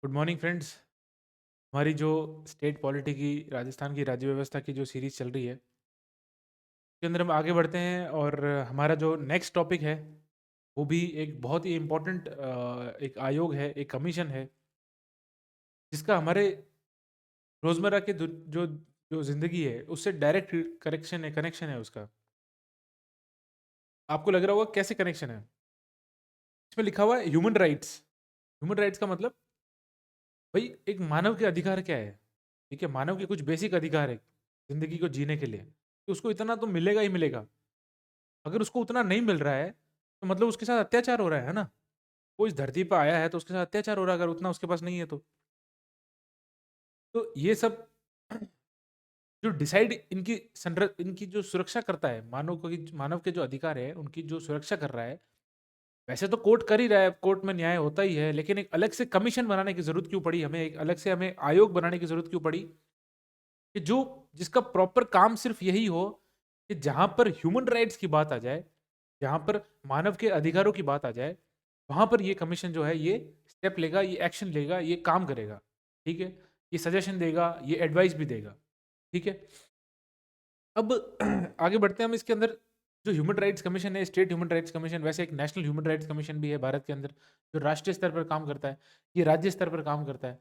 Good morning friends. हमारी जो state polity की राजस्थान की राज्य व्यवस्था की जो सीरीज चल रही है उसके अंदर हम आगे बढ़ते हैं और हमारा जो नेक्स्ट टॉपिक है वो भी एक बहुत ही इम्पोर्टेंट एक आयोग है, एक कमीशन है जिसका हमारे रोजमर्रा के जो जो जिंदगी है उससे डायरेक्ट कनेक्शन है उसका। आपको लग रहा होगा कैसे कनेक्शन है। इसमें लिखा हुआ है ह्यूमन राइट्स। ह्यूमन राइट्स का मतलब भाई एक मानव के अधिकार क्या है। ठीक है, मानव के कुछ बेसिक अधिकार है जिंदगी को जीने के लिए, तो उसको इतना तो मिलेगा ही मिलेगा। अगर उसको उतना नहीं मिल रहा है तो मतलब उसके साथ अत्याचार हो रहा है ना। वो इस धरती पर आया है तो उसके साथ अत्याचार हो रहा है अगर उतना उसके पास नहीं है तो ये सब जो डिसाइड इनकी जो सुरक्षा करता है, मानव के जो अधिकार है उनकी जो सुरक्षा कर रहा है। वैसे तो कोर्ट कर ही रहा है, कोर्ट में न्याय होता ही है, लेकिन एक अलग से कमीशन बनाने की जरूरत क्यों पड़ी हमें, एक अलग से हमें आयोग बनाने की जरूरत क्यों पड़ी कि जो जिसका प्रॉपर काम सिर्फ यही हो कि जहां पर ह्यूमन राइट्स की बात आ जाए, जहां पर मानव के अधिकारों की बात आ जाए, वहां पर ये कमीशन जो है ये स्टेप लेगा, ये एक्शन लेगा, ये काम करेगा। ठीक है, ये सजेशन देगा, ये एडवाइस भी देगा। ठीक है, अब आगे बढ़ते हैं हम इसके अंदर। जो ह्यूमन राइट्स कमीशन है, स्टेट ह्यूमन राइट्स कमीशन, वैसे एक नेशनल ह्यूमन राइट्स कमीशन भी है भारत के अंदर जो राष्ट्रीय स्तर पर काम करता है, ये राज्य स्तर पर काम करता है।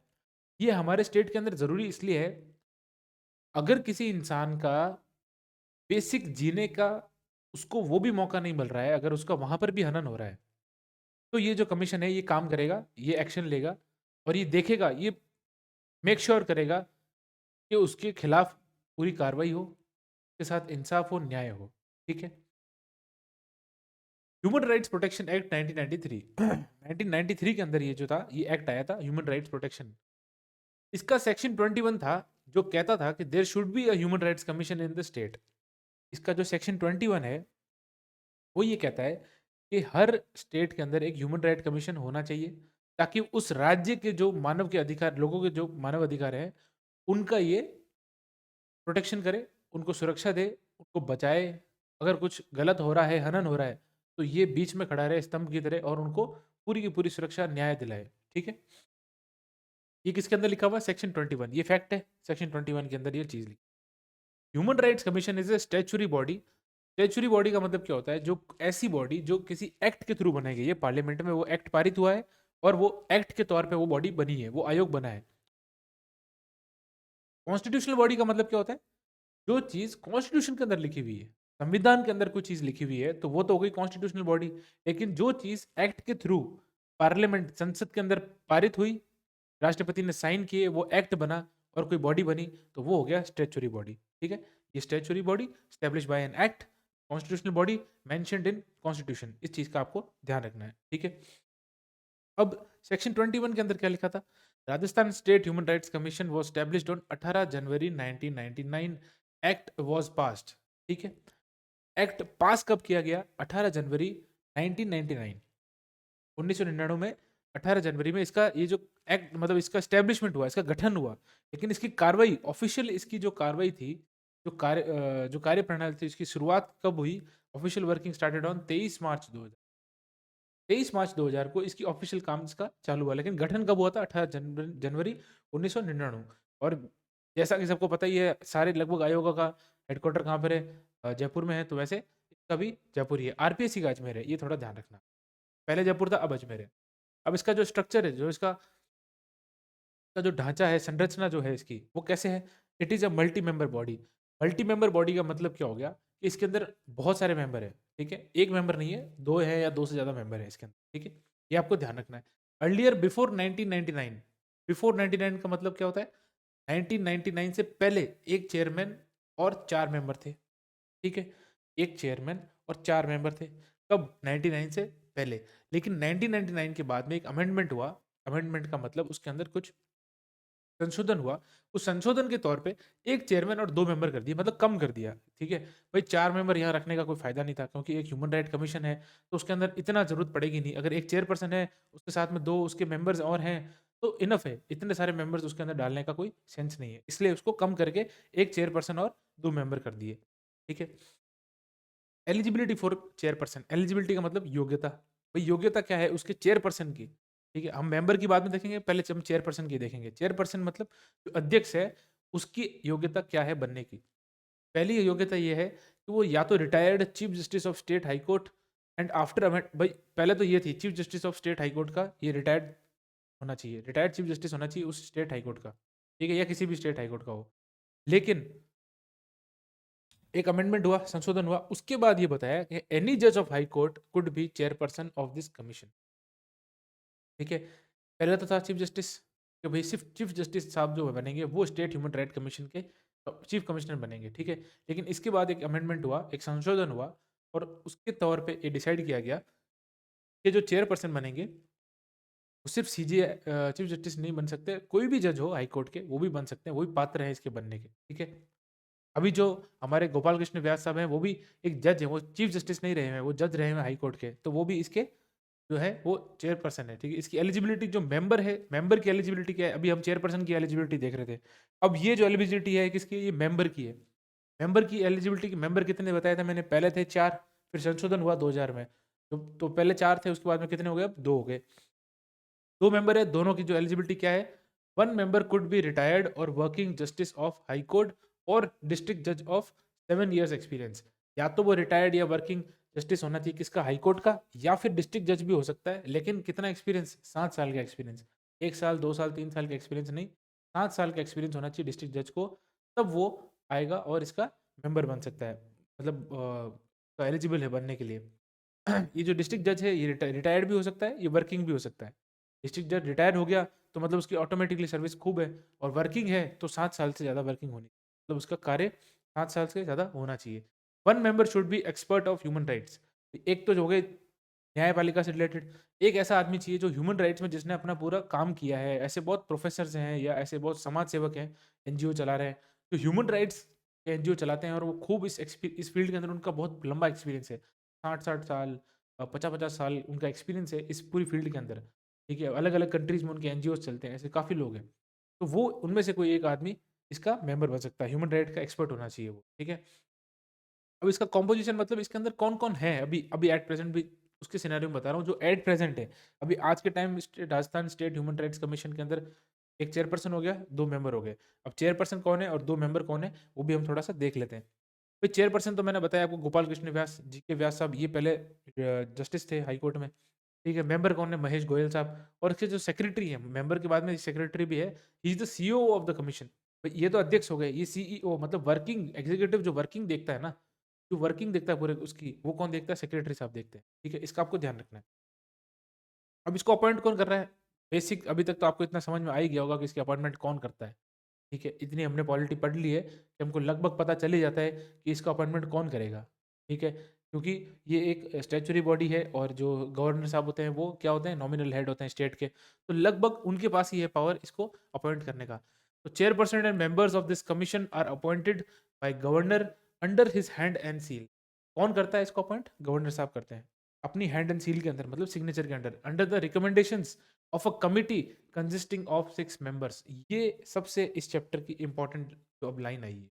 ये हमारे स्टेट के अंदर जरूरी इसलिए है, अगर किसी इंसान का बेसिक जीने का उसको वो भी मौका नहीं मिल रहा है, अगर उसका वहां पर भी हनन हो रहा है, तो ये जो कमीशन है ये काम करेगा, ये एक्शन लेगा और ये देखेगा, ये मेक श्योर करेगा कि उसके खिलाफ पूरी कार्रवाई हो, उसके साथ इंसाफ हो, न्याय हो। ठीक है, ह्यूमन राइट्स प्रोटेक्शन एक्ट 1993 1993 के अंदर ये जो था, ये एक्ट आया था ह्यूमन राइट्स प्रोटेक्शन। इसका सेक्शन 21 था जो कहता था कि there should be a human rights commission in the state. इसका जो सेक्शन 21 है वो ये कहता है कि हर स्टेट के अंदर एक ह्यूमन राइट कमीशन होना चाहिए, ताकि उस राज्य के जो मानव के अधिकार, लोगों के जो मानव अधिकार है, उनका ये प्रोटेक्शन करे, उनको सुरक्षा दे, उनको बचाए। अगर कुछ गलत हो रहा है, हनन हो रहा है, तो ये बीच में खड़ा रहे स्तंभ की तरह और उनको पूरी की पूरी सुरक्षा, न्याय दिलाए। ठीक है, ये किसके अंदर लिखा हुआ है? सेक्शन 21। ये फैक्ट है, सेक्शन 21 के अंदर ये चीज लिखी। Human rights commission is a statutory body. Statutory body का मतलब क्या होता है? जो ऐसी बॉडी जो किसी एक्ट के थ्रू बनाई गई है, पार्लियामेंट में वो एक्ट पारित हुआ है और वो एक्ट के तौर पे वो बॉडी बनी है, वो आयोग बना है। कॉन्स्टिट्यूशनल बॉडी का मतलब क्या होता है? जो चीज कॉन्स्टिट्यूशन के अंदर लिखी हुई है, संविधान के अंदर कोई चीज लिखी हुई है, तो वो तो हो गई कॉन्स्टिट्यूशनल बॉडी। लेकिन जो चीज एक्ट के थ्रू पार्लियामेंट, संसद के अंदर पारित हुई, राष्ट्रपति ने साइन किए, वो एक्ट बना और कोई बॉडी बनी, तो वो हो गया स्टैच्यूरी बॉडी। ठीक है, ये statutory body establish bye an act, constitutional body mentioned in constitution. इस चीज का आपको ध्यान रखना है। ठीक है, अब सेक्शन 21 के अंदर क्या लिखा था? Rajasthan state human rights commission was established on 18 January 1999। Act was passed. ठीक है, एक्ट पास कब किया गया? 18 जनवरी 1999, 1999 में। 18 जनवरी में इसका ये जो एक्ट, मतलब इसका स्टैब्लिशमेंट हुआ, इसका गठन हुआ। लेकिन इसकी कार्रवाई ऑफिशियल, इसकी जो कार्रवाई थी, जो कार्य प्रणाली थी, इसकी शुरुआत कब हुई? ऑफिशियल वर्किंग स्टार्टेड ऑन 23 मार्च 2000। 23 मार्च 2000 को इसकी ऑफिशियल काम इसका चालू हुआ, लेकिन गठन कब हुआ था? 18 जनवरी 1999। और जैसा कि सबको पता ही है, सारे लगभग आयोगों का हेडक्वार्टर कहाँ पर है? जयपुर में है। तो वैसे इसका भी जयपुर ही है। आरपीएससी का अजमेर है, ये थोड़ा ध्यान रखना। पहले जयपुर था, अब अजमेर है। अब इसका जो स्ट्रक्चर है, जो इसका जो ढांचा है, संरचना जो है इसकी, वो कैसे है? It is a multi member body. Multi member body का मतलब क्या हो गया कि इसके अंदर बहुत सारे मेंबर है। ठीक है, एक मेंबर नहीं है, दो है या दो से ज्यादा मेंबर है इसके अंदर। ठीक है, ये आपको ध्यान रखना है। अर्लियर बिफोर 1999, बिफोर 99 का मतलब क्या होता है? 1999 से पहले एक चेयरमैन और चार मेंबर थे। ठीक है, एक चेयरमैन और चार मेंबर थे। कब? 99 से पहले। लेकिन 1999 के बाद में एक अमेंडमेंट हुआ। अमेंडमेंट का मतलब उसके अंदर कुछ संशोधन हुआ। उस संशोधन के तौर पे एक चेयरमैन और दो मेंबर कर दिए, मतलब कम कर दिया। ठीक है, भाई चार मेंबर यहाँ रखने का कोई फायदा नहीं था, क्योंकि एक ह्यूमन राइट कमीशन है तो उसके अंदर इतना जरूरत पड़ेगी नहीं। अगर एक चेयरपर्सन है, उसके साथ में दो उसके मेंबर्स और हैं, तो इनफ है। इतने सारे मेंबर्स उसके अंदर डालने का कोई सेंस नहीं है, इसलिए उसको कम करके एक चेयरपर्सन और दो मेंबर कर दिए। ठीक है, एलिजिबिलिटी फॉर चेयरपर्सन। एलिजिबिलिटी का मतलब योग्यता। भाई योग्यता क्या है उसके चेयरपर्सन की? ठीक है, हम मेंबर की बाद में देखेंगे, पहले हम चेयरपर्सन की देखेंगे। चेयरपर्सन मतलब जो अध्यक्ष है, उसकी योग्यता क्या है बनने की। पहली योग्यता ये है कि वो या तो retired chief justice of state high court and after भाई, पहले तो ये थी chief justice of state high court का, ये रिटायर्ड होना चाहिए, रिटायर्ड चीफ जस्टिस होना चाहिए उस स्टेट हाई कोर्ट का, ठीक है, या किसी भी स्टेट हाई कोर्ट का हो। लेकिन एक अमेंडमेंट हुआ, संशोधन हुआ, उसके बाद ये बताया कि एनी जज of high court could be chairperson of this commission. ठीक है, पहले तो था चीफ जस्टिस, कि भाई सिर्फ चीफ जस्टिस साहब जो बनेंगे वो स्टेट ह्यूमन राइट कमीशन के चीफ कमिश्नर बनेंगे। ठीक है, लेकिन इसके बाद एक अमेंडमेंट हुआ, एक संशोधन हुआ, और उसके तौर पे ये डिसाइड किया गया कि जो चेयरपर्सन बनेंगे वो सिर्फ सीजे चीफ जस्टिस नहीं बन सकते, कोई भी जज हो हाई कोर्ट के वो भी बन सकते हैं, वो भी पात्र हैं इसके बनने के। ठीक है, अभी जो हमारे गोपाल कृष्ण व्यास साहब हैं वो भी एक जज है, वो चीफ जस्टिस नहीं रहे हैं, वो जज रहे हैं हाई कोर्ट के, तो वो भी इसके जो है वो चेयरपर्सन है। ठीक है, इसकी एलिजिबिलिटी जो मेंबर है, मेंबर की एलिजिबिलिटी क्या है, अभी हम चेयरपर्सन की एलिजिबिलिटी देख रहे थे, अब ये जो एलिजिबिलिटी है किसकी, ये मेंबर की है। मेंबर की एलिजिबिलिटी की मेंबर कितने बताया था मैंने, पहले थे 4, फिर संशोधन हुआ 2000 में, तो पहले 4 थे, उसके बाद में कितने हो गए, अब 2 हो गए। 2 मेंबर है, दोनों की जो एलिजिबिलिटी क्या है, 1 मेंबर कुड बी रिटायर्ड और working justice of high court और डिस्ट्रिक्ट जज ऑफ 7 इयर्स एक्सपीरियंस। या तो वो रिटायर्ड या वर्किंग जस्टिस होना चाहिए किसका, हाई कोर्ट का, या फिर डिस्ट्रिक्ट जज भी हो सकता है, लेकिन कितना एक्सपीरियंस, 7 साल का एक्सपीरियंस, 1 साल 2 साल 3 साल का एक्सपीरियंस नहीं, 7 साल का एक्सपीरियंस होना चाहिए डिस्ट्रिक्ट जज को, तब वो आएगा और इसका मेंबर बन सकता है, मतलब तो एलिजिबल है बनने के लिए। ये जो डिस्ट्रिक्ट जज है ये रिटायर्ड भी हो सकता है, ये वर्किंग भी हो सकता है। डिस्ट्रिक्ट जज रिटायर हो गया तो मतलब उसकी ऑटोमेटिकली सर्विस खूब है, और वर्किंग है तो 7 साल से ज़्यादा वर्किंग होनी, मतलब उसका कार्य 7 साल से ज़्यादा होना चाहिए। 1 member should be expert of human rights. एक तो हो गए न्यायपालिका से रिलेटेड, एक ऐसा आदमी चाहिए जो ह्यूमन राइट्स में जिसने अपना पूरा काम किया है। ऐसे बहुत प्रोफेसर हैं या ऐसे बहुत समाज सेवक हैं, एनजीओ चला रहे हैं, जो ह्यूमन राइट्स के एनजीओ चलाते हैं, और वो खूब इस फील्ड के अंदर उनका बहुत लंबा एक्सपीरियंस है, 60-60 साल, 50-50 साल उनका एक्सपीरियंस है इस पूरी फील्ड के अंदर। ठीक है, अलग अलग कंट्रीज में उनके एनजीओ चलते हैं, ऐसे काफ़ी लोग हैं, तो वो उनमें से कोई एक आदमी इसका मेंबर बन सकता है, ह्यूमन राइट का एक्सपर्ट होना चाहिए वो। ठीक है, अब इसका कॉम्पोजिशन मतलब इसके अंदर कौन-कौन है, अभी अभी एट प्रेज़ेंट भी उसके सिनेरियो में बता रहा हूँ जो एट प्रेज़ेंट है। अभी आज के time Rajasthan state human rights commission के अंदर एक चेयरपर्सन हो गया, 2 मेंबर हो गए। अब चेयरपर्सन कौन है और 2 मेंबर कौन है, वो भी हम थोड़ा-सा देख लेते हैं। भाई चेयरपर्सन तो मैंने बताया आपको, गोपाल कृष्ण व्यास, जीके व्यास साहब, ये पहले जस्टिस थे हाई कोर्ट में। ठीक है, मेंबर कौन है, महेश गोयल साहब, और इसके जो सेक्रेटरी है, मेंबर के बाद में सेक्रेटरी भी है, he is the CEO of the commission. ये तो अध्यक्ष हो गए, ये सीईओ मतलब वर्किंग एग्जीक्यूटिव जो वर्किंग देखता है ना, जो वर्किंग देखता है पूरे उसकी, वो कौन देखता है, सेक्रेटरी साहब देखते हैं। ठीक है, इसका आपको ध्यान रखना है। अब इसको अपॉइंट कौन कर रहा है, बेसिक अभी तक तो आपको इतना समझ में आ ही गया होगा कि इसकी अपॉइंटमेंट कौन करता है। ठीक है, इतनी हमने पॉलिटी पढ़ ली है कि हमको लगभग पता चल ही जाता है कि इसका अपॉइंटमेंट कौन करेगा। ठीक है, क्योंकि ये एक स्टैच्यूटरी बॉडी है, और जो गवर्नर साहब होते हैं वो क्या होते हैं, नॉमिनल हेड होते हैं स्टेट के, तो लगभग उनके पास ही है पावर इसको अपॉइंट करने का। तो chairperson and members of this commission are appointed by governor under his hand and seal. कौन करता है इसको अपॉइंट, गवर्नर साहब करते हैं अपनी हैंड एंड सील के अंदर, मतलब सिग्नेचर के under, under the recommendations of a committee consisting of 6 members. ये सबसे इस चैप्टर की इंपॉर्टेंट जो अब लाइन आई है,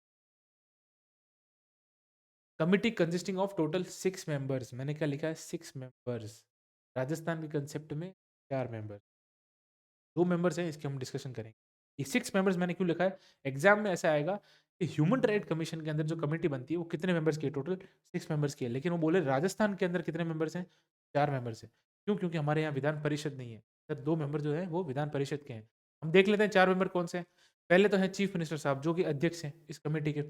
committee consisting of total 6 members, मैंने क्या लिखा है, 6 मेंबर्स। राजस्थान के कंसेप्ट में 4 मेंबर, 2 मेंबर्स हैं, इसकी हम डिस्कशन करेंगे। ये 6 मेंबर्स मैंने क्यों लिखा है, एग्जाम में ऐसा आएगा कि ह्यूमन राइट कमीशन के अंदर जो कमेटी बनती है वो कितने मेंबर्स की है, टोटल 6 मेंबर्स की है, लेकिन वो बोले राजस्थान के अंदर कितने मेंबर्स हैं, 4 मेंबर्स हैं। क्यों, क्योंकि हमारे यहाँ विधान परिषद नहीं है, सर 2 मेंबर जो है वो विधान परिषद के हैं। हम देख लेते हैं 4 मेंबर कौन से हैं। पहले तो है चीफ मिनिस्टर साहब, जो कि अध्यक्ष हैं इस कमेटी के।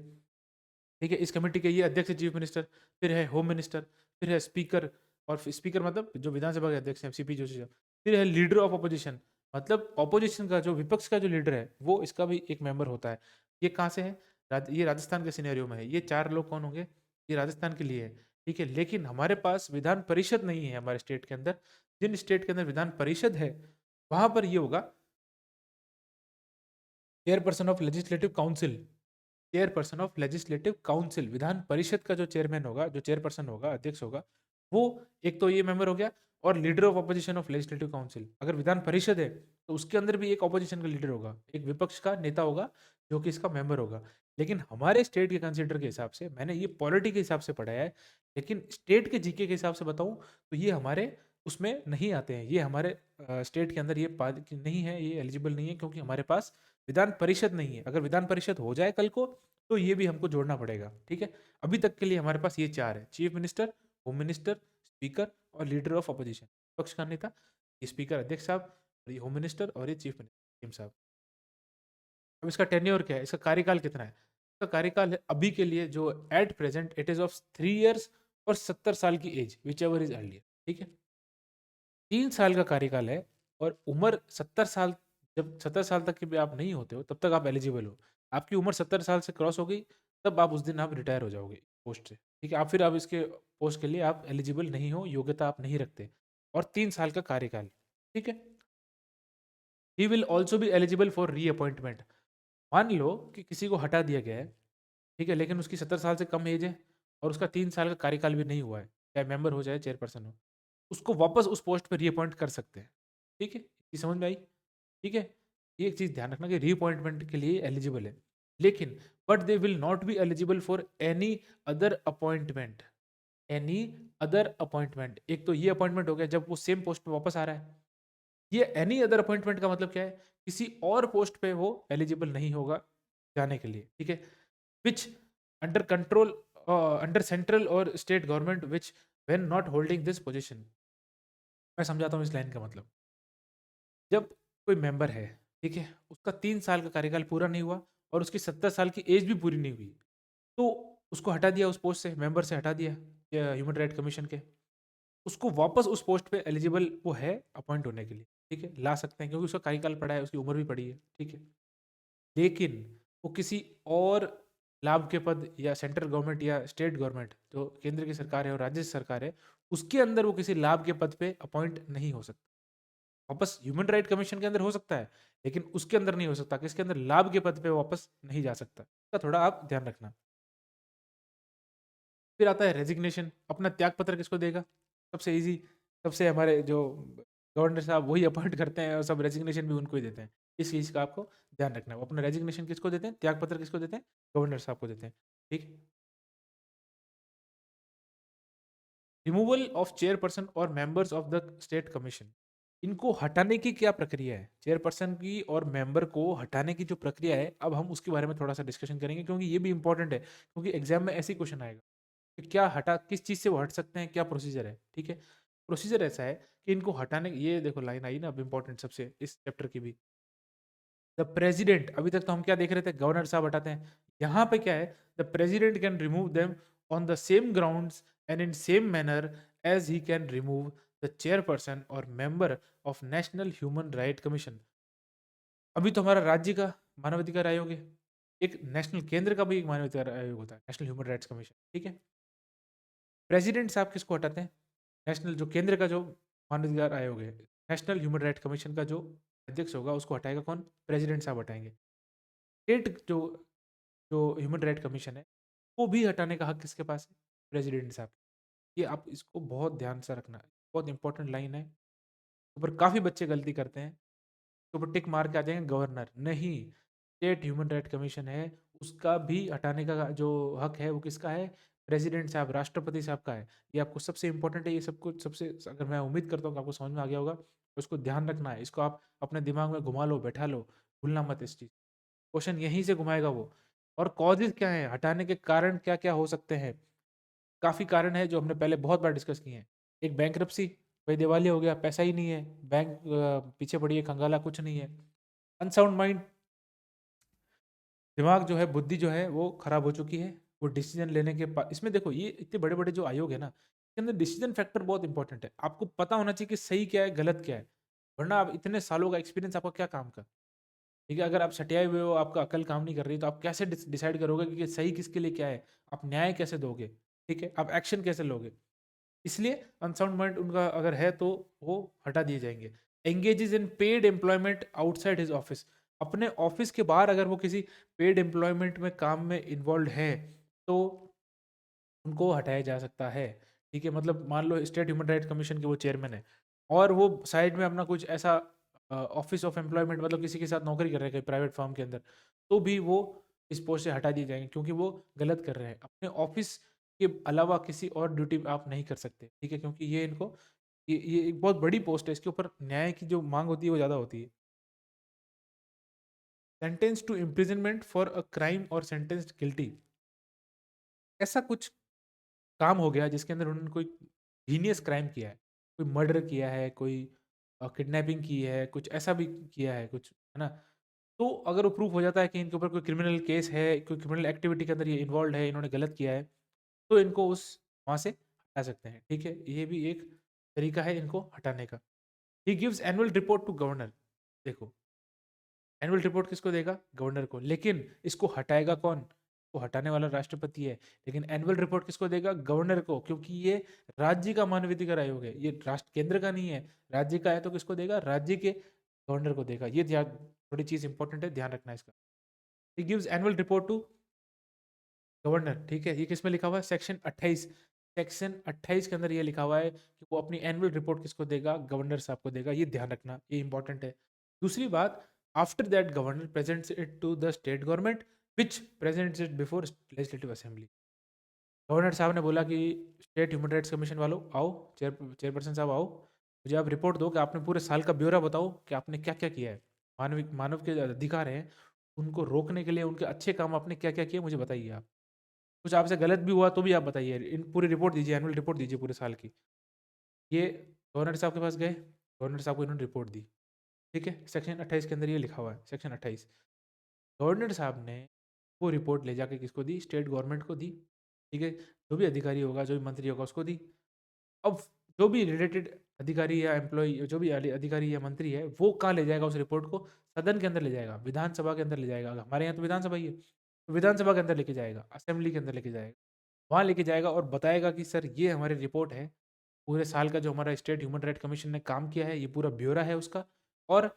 ठीक है, इस कमेटी के ये अध्यक्ष है चीफ मिनिस्टर, फिर है होम मिनिस्टर, फिर है स्पीकर, और स्पीकर मतलब जो विधानसभा के अध्यक्ष हैं, सीपी जोशी साहब, फिर है लीडर ऑफ अपोजिशन, मतलब ऑपोजिशन का जो विपक्ष का जो लीडर है वो इसका भी एक मेंबर होता है। ये कहाँ से है, ये राजस्थान के सिनेरियो में है। ये 4 लोग कौन होंगे, ये राजस्थान के लिए है। ठीक है, लेकिन हमारे पास विधान परिषद नहीं है हमारे स्टेट के अंदर। जिन स्टेट के अंदर विधान परिषद है वहां पर ये होगा chairperson of legislative council. Chairperson of legislative council, Vidhan Parishad का जो चेयरमैन होगा, जो चेयरपर्सन होगा, अध्यक्ष होगा, वो एक तो ये मेंबर हो गया, और leader of opposition of legislative council. अगर विधान परिषद है तो उसके अंदर भी एक अपोजिशन का लीडर होगा, एक विपक्ष का नेता होगा जो कि इसका मेंबर होगा। लेकिन हमारे स्टेट के कंसिडर के हिसाब से, मैंने ये पॉलिटी के हिसाब से पढ़ा है, लेकिन स्टेट के जीके के हिसाब से बताऊं तो ये हमारे उसमें नहीं आते हैं। ये हमारे स्टेट के अंदर ये नहीं है, ये एलिजिबल नहीं है, क्योंकि हमारे पास विधान परिषद नहीं है। अगर विधान परिषद हो जाए कल को, तो ये भी हमको जोड़ना पड़ेगा, ठीक है। अभी तक के लिए हमारे पास ये 4 है: chief minister, home minister, speaker और लीडर ऑफ अपोजिशन, विपक्ष का नेता। ये स्पीकर अध्यक्ष साहब, और ये होम मिनिस्टर, और ये चीफ मिनिस्टर साहब। अब इसका टेन्योर क्या है, इसका कार्यकाल कितना है? इसका कार्यकाल है अभी के लिए जो at present it is of 3 years और 70 साल की age, whichever is earlier, ठीक है। 3 साल का कार्यकाल है, और उम्र 70 साल, जब 70 साल तक के भी आप नहीं होते हो तब तक आप एलिजिबल हो। आपकी उम्र 70 साल से क्रॉस हो गई, तब आप उस दिन आप रिटायर हो जाओगे पोस्ट से, ठीक है। आप फिर आप इसके पोस्ट के लिए आप एलिजिबल नहीं हो, योग्यता आप नहीं रखते, और 3 साल का कार्यकाल, ठीक है। He will also be eligible for reappointment. मान लो कि किसी को हटा दिया गया है, ठीक है, लेकिन उसकी 70 साल से कम एज है, और उसका 3 साल का कार्यकाल भी नहीं हुआ है, चाहे मेंबर हो चाहे चेयरपर्सन हो, उसको वापस उस पोस्ट पर रीअपॉइंट कर सकते हैं, ठीक है। ये समझ में आई? ठीक है। ये एक चीज ध्यान रखना कि रीअपॉइंटमेंट के लिए एलिजिबल है, लेकिन but they will not be eligible for any other appointment. Any other appointment, एक तो ये अपॉइंटमेंट हो गया जब वो सेम पोस्ट पे वापस आ रहा है। ये एनी अदर अपॉइंटमेंट का मतलब क्या है? किसी और पोस्ट पे वो एलिजिबल नहीं होगा जाने के लिए, ठीक है। विच अंडर कंट्रोल, अंडर सेंट्रल और state government, which when not holding this position. मैं समझाता हूँ इस लाइन का मतलब। जब कोई मेंबर है, ठीक है, उसका 3 साल का कार्यकाल पूरा नहीं हुआ, और उसकी 70 साल की एज भी पूरी नहीं हुई, तो उसको हटा दिया उस पोस्ट से, मेंबर से हटा दिया ह्यूमन राइट कमीशन के। उसको वापस उस पोस्ट पे एलिजिबल वो है अपॉइंट होने के लिए, ठीक है, ला सकते हैं, क्योंकि उसका कार्यकाल पड़ा है, उसकी उम्र भी पड़ी है, ठीक है। लेकिन वो किसी और लाभ के पद, या सेंट्रल गवर्नमेंट या स्टेट गवर्नमेंट, जो केंद्र की सरकार है और राज्य सरकार है, उसके अंदर वो किसी लाभ के पद पे अपॉइंट नहीं हो सकता। वापस ह्यूमन राइट कमीशन के अंदर हो सकता है, लेकिन उसके अंदर नहीं हो सकता, किसके अंदर? लाभ के पद पे वापस नहीं जा सकता। इसका थोड़ा आप ध्यान रखना। फिर आता है रेजिग्नेशन। अपना त्याग पत्र किसको देगा? सबसे इजी, सबसे हमारे जो गवर्नर साहब वही अपॉइंट करते हैं, और सब रेजिग्नेशन भी उनको ही देते हैं। इस चीज़ का आपको ध्यान रखना है। वो अपना रेजिग्नेशन किसको देते हैं, त्याग पत्र किसको देते हैं? गवर्नर साहब को देते हैं, ठीक है। रिमूवल ऑफ चेयरपर्सन और members of the state commission, इनको हटाने की क्या प्रक्रिया है? चेयरपर्सन की और मेंबर को हटाने की जो प्रक्रिया है, अब हम उसके बारे में थोड़ा सा डिस्कशन करेंगे, क्योंकि ये भी इंपॉर्टेंट है, क्योंकि एग्जाम में ऐसे क्वेश्चन आएगा कि क्या हटा, किस चीज़ से वो हट सकते हैं, क्या प्रोसीजर है, ठीक है। प्रोसीजर ऐसा है कि इनको हटाने, ये देखो लाइन आई ना अब इंपॉर्टेंट सबसे इस चैप्टर की भी। द प्रेसिडेंट, अभी तक तो हम क्या देख रहे थे, गवर्नर साहब हटाते हैं। यहाँ पे क्या है? The president can remove them on the same grounds and in same manner as he can remove the chairperson और member of national human right commission. अभी तो हमारा राज्य का मानवाधिकार आयोग है, एक नेशनल केंद्र का भी एक मानवाधिकार आयोग होता है, नेशनल ह्यूमन राइट्स कमीशन, ठीक है। प्रेसिडेंट साहब किसको हटाते हैं? नेशनल जो केंद्र का जो मानवाधिकार आयोग है, नेशनल ह्यूमन राइट कमीशन का जो अध्यक्ष होगा उसको हटाएगा कौन? प्रेसिडेंट साहब हटाएंगे। स्टेट जो जो ह्यूमन राइट कमीशन है, वो भी हटाने का हक किसके पास है? प्रेसिडेंट साहब। ये आप इसको बहुत ध्यान से रखना है, बहुत इंपॉर्टेंट लाइन है। ऊपर काफ़ी बच्चे गलती करते हैं, तो ऊपर टिक मार के आ जाएंगे गवर्नर, नहीं। स्टेट ह्यूमन राइट कमीशन है, उसका भी हटाने का जो हक है वो किसका है? प्रेसिडेंट साहब, राष्ट्रपति साहब का है। ये आपको सबसे इंपॉर्टेंट है, ये सब कुछ सबसे, अगर मैं उम्मीद करता हूँ कि आपको समझ में आ गया होगा, तो इसको ध्यान रखना है, इसको आप अपने दिमाग में घुमा लो, बैठा लो, भूलना मत इस चीज़। क्वेश्चन यहीं से घुमाएगा वो। और कॉजेज क्या है, हटाने के कारण क्या क्या हो सकते हैं? काफ़ी कारण है जो हमने पहले बहुत बार डिस्कस किए हैं। एक बैंक्रप्सी, भाई दिवालिया हो गया, पैसा ही नहीं है, बैंक पीछे पड़ी है, खंगाला, कुछ नहीं है। अनसाउंड माइंड, दिमाग जो है, बुद्धि जो है वो खराब हो चुकी है, वो डिसीजन लेने के इसमें देखो, ये इतने बड़े बड़े जो आयोग है ना, इसके अंदर डिसीजन फैक्टर बहुत इंपॉर्टेंट है। आपको पता होना चाहिए कि सही क्या है, गलत क्या है, वरना आप इतने सालों का एक्सपीरियंस आपका क्या काम का? ठीक है, अगर आप सटियाए हुए हो, आपका अकल काम नहीं कर रही, तो आप कैसे डिसाइड करोगे कि सही किसके लिए क्या है? आप न्याय कैसे दोगे? ठीक है, आप एक्शन कैसे लोगे? इसलिए अनसाउंड माइंड उनका अगर है तो वो हटा दिए जाएंगे। एंगेजेस इन paid employment outside his office, अपने ऑफिस के बाहर अगर वो किसी पेड एम्प्लॉयमेंट में काम में इन्वॉल्व है, तो उनको हटाया जा सकता है, ठीक है। मतलब मान लो स्टेट ह्यूमन राइट कमीशन के वो चेयरमैन है, और वो साइड में अपना कुछ ऐसा ऑफिस ऑफ एम्प्लॉयमेंट, मतलब किसी के साथ नौकरी कर रहे हैं कहीं प्राइवेट फर्म के अंदर, तो भी वो इस पोस्ट से हटा दिए जाएंगे, क्योंकि वो गलत कर रहे हैं। अपने ऑफिस के अलावा किसी और ड्यूटी आप नहीं कर सकते, ठीक है, क्योंकि ये इनको ये एक बहुत बड़ी पोस्ट है, इसके ऊपर न्याय की जो मांग होती है वो ज़्यादा होती है। Sentence to imprisonment for a crime और सेंटेंस्ड गिल्टी। ऐसा कुछ काम हो गया जिसके अंदर उन्होंने कोई हीनियस क्राइम किया है, कोई मर्डर किया है, कोई किडनैपिंग की है, कुछ ऐसा भी किया है कुछ, है ना? तो अगर वो प्रूफ हो जाता है कि इनके ऊपर कोई क्रिमिनल केस है, कोई क्रिमिनल एक्टिविटी के अंदर ये इन्वॉल्व है, इन्होंने गलत किया है, तो इनको उस वहाँ से हटा सकते हैं, ठीक है? ये भी एक तरीका है इनको हटाने का। He gives annual report to governor. देखो, एनुअल रिपोर्ट किसको देगा? गवर्नर को। लेकिन इसको हटाएगा कौन? इसको हटाने वाला राष्ट्रपति है। लेकिन एनुअल रिपोर्ट किसको देगा? गवर्नर को, क्योंकि ये राज्य का मानवाधिकार आयोग है, ये राष्ट्र केंद्र का नहीं है, राज्य का है, तो किसको देगा? राज्य के गवर्नर को देगा। ये ध्यान, थोड़ी चीज इंपॉर्टेंट है, ध्यान रखना इसका। He gives annual report to governor, ठीक है? ये किस में लिखा हुआ है? सेक्शन 28। सेक्शन 28 के अंदर ये लिखा हुआ है कि वो अपनी एनुअल रिपोर्ट किसको देगा? गवर्नर साहब को देगा। ये ध्यान रखना, ये इंपॉर्टेंट है। दूसरी बात, after that governor presents it to the state government which presents it before legislative assembly. Governor साहब ने बोला कि स्टेट ह्यूमन राइट्स कमीशन वालों आओ, चेयरपर्सन साहब आओ, मुझे आप रिपोर्ट दो कि आपने पूरे साल का ब्यौरा बताओ कि आपने क्या क्या किया है। मानव मानव के अधिकार हैं, उनको रोकने के लिए उनके अच्छे काम आपने क्या क्या किए, मुझे बताइए आप। कुछ आपसे गलत भी हुआ तो भी आप बताइए, इन पूरी रिपोर्ट दीजिए, एनुअल रिपोर्ट दीजिए पूरे साल की। ये गवर्नर साहब के पास गए, गवर्नर साहब को इन्होंने रिपोर्ट दी, ठीक है? सेक्शन 28 के अंदर ये लिखा हुआ है, सेक्शन 28। गवर्नर साहब ने वो रिपोर्ट ले जाके किसको दी? स्टेट गवर्नमेंट को दी, ठीक है? जो भी अधिकारी होगा, जो भी मंत्री होगा, उसको दी। अब जो भी रिलेटेड अधिकारी या एम्प्लॉय, जो भी अधिकारी या मंत्री है, वो कहाँ ले जाएगा उस रिपोर्ट को? सदन के अंदर ले जाएगा, विधानसभा के अंदर ले जाएगा। हमारे यहाँ तो विधानसभा ही है, तो विधानसभा के अंदर लेके जाएगा, असेंबली के अंदर लेके जाएगा, वहाँ लेके जाएगा और बताएगा कि सर ये हमारी रिपोर्ट है, पूरे साल का जो हमारा स्टेट ह्यूमन राइट कमीशन ने काम किया है, ये पूरा ब्यौरा है उसका, और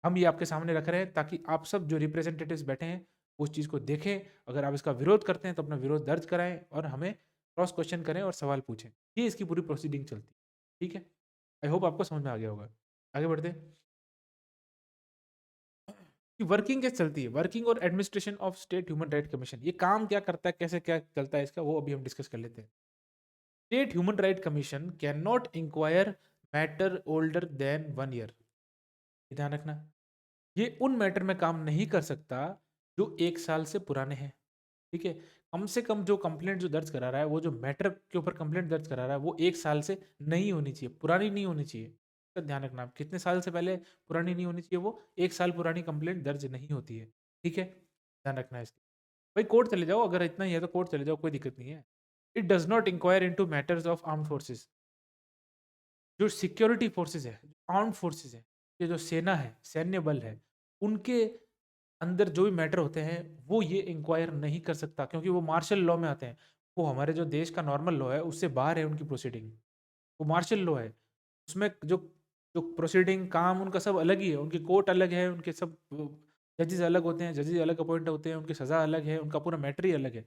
हम ये आपके सामने रख रहे हैं ताकि आप सब जो रिप्रेजेंटेटिव्स बैठे हैं उस चीज़ को देखें। अगर आप इसका विरोध करते हैं तो अपना विरोध दर्ज कराएं और हमें क्रॉस क्वेश्चन करें और सवाल पूछें। ये इसकी पूरी प्रोसीडिंग चलती है, ठीक है? आई होप आपको समझ में आ गया होगा। आगे बढ़ते हैं कि वर्किंग कैसे चलती है, वर्किंग और administration of state human right commission. ये काम क्या करता है, कैसे क्या चलता है इसका, वो अभी हम डिस्कस कर लेते हैं। State human right commission can not inquire matter older than 1 year. ध्यान रखना, ये उन मैटर में काम नहीं कर सकता जो 1 साल से पुराने हैं, ठीक है? कम से कम जो कंप्लेंट जो दर्ज करा रहा है, वो जो मैटर के ऊपर कंप्लेंट दर्ज करा रहा है, वो 1 साल से नहीं होनी चाहिए, पुरानी नहीं होनी चाहिए। इसका ध्यान रखना, आप कितने साल से पहले पुरानी नहीं होनी चाहिए, वो 1 साल पुरानी कंप्लेंट दर्ज नहीं होती है, ठीक है? ध्यान रखना है इसका। भाई कोर्ट चले जाओ, अगर इतना ही है तो कोर्ट चले जाओ, कोई दिक्कत नहीं है। It does not inquire into matters of armed forces. जो सिक्योरिटी फोर्सेस है, आर्म्ड फोर्सेस है, ये जो सेना है, सैन्य बल है, उनके अंदर जो भी मैटर होते हैं वो ये इंक्वायर नहीं कर सकता, क्योंकि वो मार्शल लॉ में आते हैं। वो हमारे जो देश का नॉर्मल लॉ है उससे बाहर है उनकी प्रोसीडिंग। वो मार्शल लॉ है, उसमें जो जो प्रोसीडिंग काम उनका सब अलग ही है, उनकी कोर्ट अलग है, उनके सब जजेस अलग होते हैं, जजेस अलग अपॉइंट होते हैं, उनकी सज़ा अलग है, उनका पूरा मैटर ही अलग है,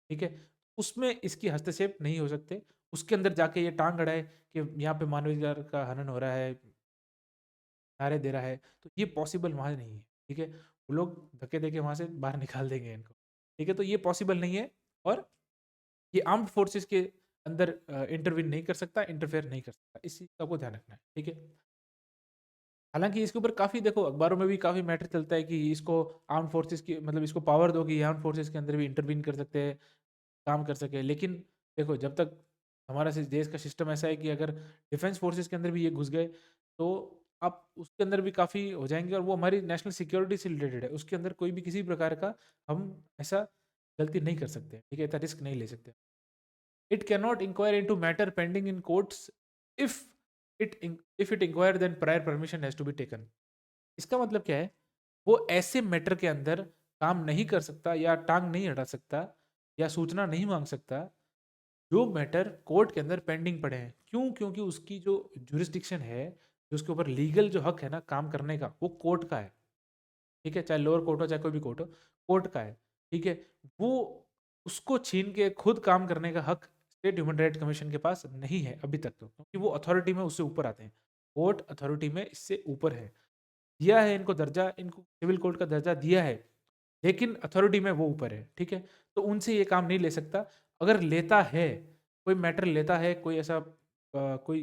ठीक है? उसमें इसकी हस्तक्षेप नहीं हो सकते। उसके अंदर जाके ये टांग अड़ाए कि यहाँ पे मानवाधिकार का हनन हो रहा है, नारे दे रहा है, तो ये पॉसिबल वहाँ नहीं है, ठीक है? वो लोग धक्के देके वहाँ से बाहर निकाल देंगे इनको, ठीक है? तो ये पॉसिबल नहीं है, और ये आर्म्ड फोर्सेस के अंदर इंटरवीन नहीं कर सकता, इंटरफेयर नहीं कर सकता। इस चीज़ का आपको ध्यान रखना है, ठीक है? हालांकि इसके ऊपर काफ़ी, देखो अखबारों में भी काफ़ी मैटर चलता है कि इसको आर्म फोर्सेस की, मतलब इसको पावर दो कि आर्म फोर्सेस के अंदर भी इंटरवीन कर सकते हैं, काम कर सके। लेकिन देखो, जब तक हमारा देश का सिस्टम ऐसा है कि अगर डिफेंस फोर्सेस के अंदर भी ये घुस गए तो आप उसके अंदर भी काफ़ी हो जाएंगे, और वो हमारी नेशनल सिक्योरिटी से रिलेटेड है, उसके अंदर कोई भी किसी प्रकार का हम ऐसा गलती नहीं कर सकते, ठीक है? इतना रिस्क नहीं ले सकते। It can not inquire in to matter pending in courts if if it inquire then prior permission has to be taken. इसका मतलब क्या है? वो ऐसे मैटर के अंदर काम नहीं कर सकता, या टांग नहीं अड़ा सकता, या सूचना नहीं मांग सकता जो मैटर कोर्ट के अंदर पेंडिंग पड़े हैं। क्यों? क्योंकि उसकी जो जुरिस्डिक्शन है, जो उसके ऊपर लीगल जो हक है ना काम करने का, वो कोर्ट का है, ठीक है? चाहे लोअर कोर्ट हो, चाहे कोई भी कोर्ट हो, कोर्ट का है, ठीक है? वो उसको छीन के खुद काम करने का हक स्टेट ह्यूमन राइट कमीशन के पास नहीं है अभी तक, तो क्योंकि वो अथॉरिटी में उससे ऊपर आते हैं, कोर्ट अथॉरिटी में इससे ऊपर है। दिया है इनको दर्जा, इनको सिविल कोर्ट का दर्जा दिया है, लेकिन अथॉरिटी में वो ऊपर है, ठीक है? तो उनसे ये काम नहीं ले सकता। अगर लेता है, कोई मैटर लेता है, कोई ऐसा कोई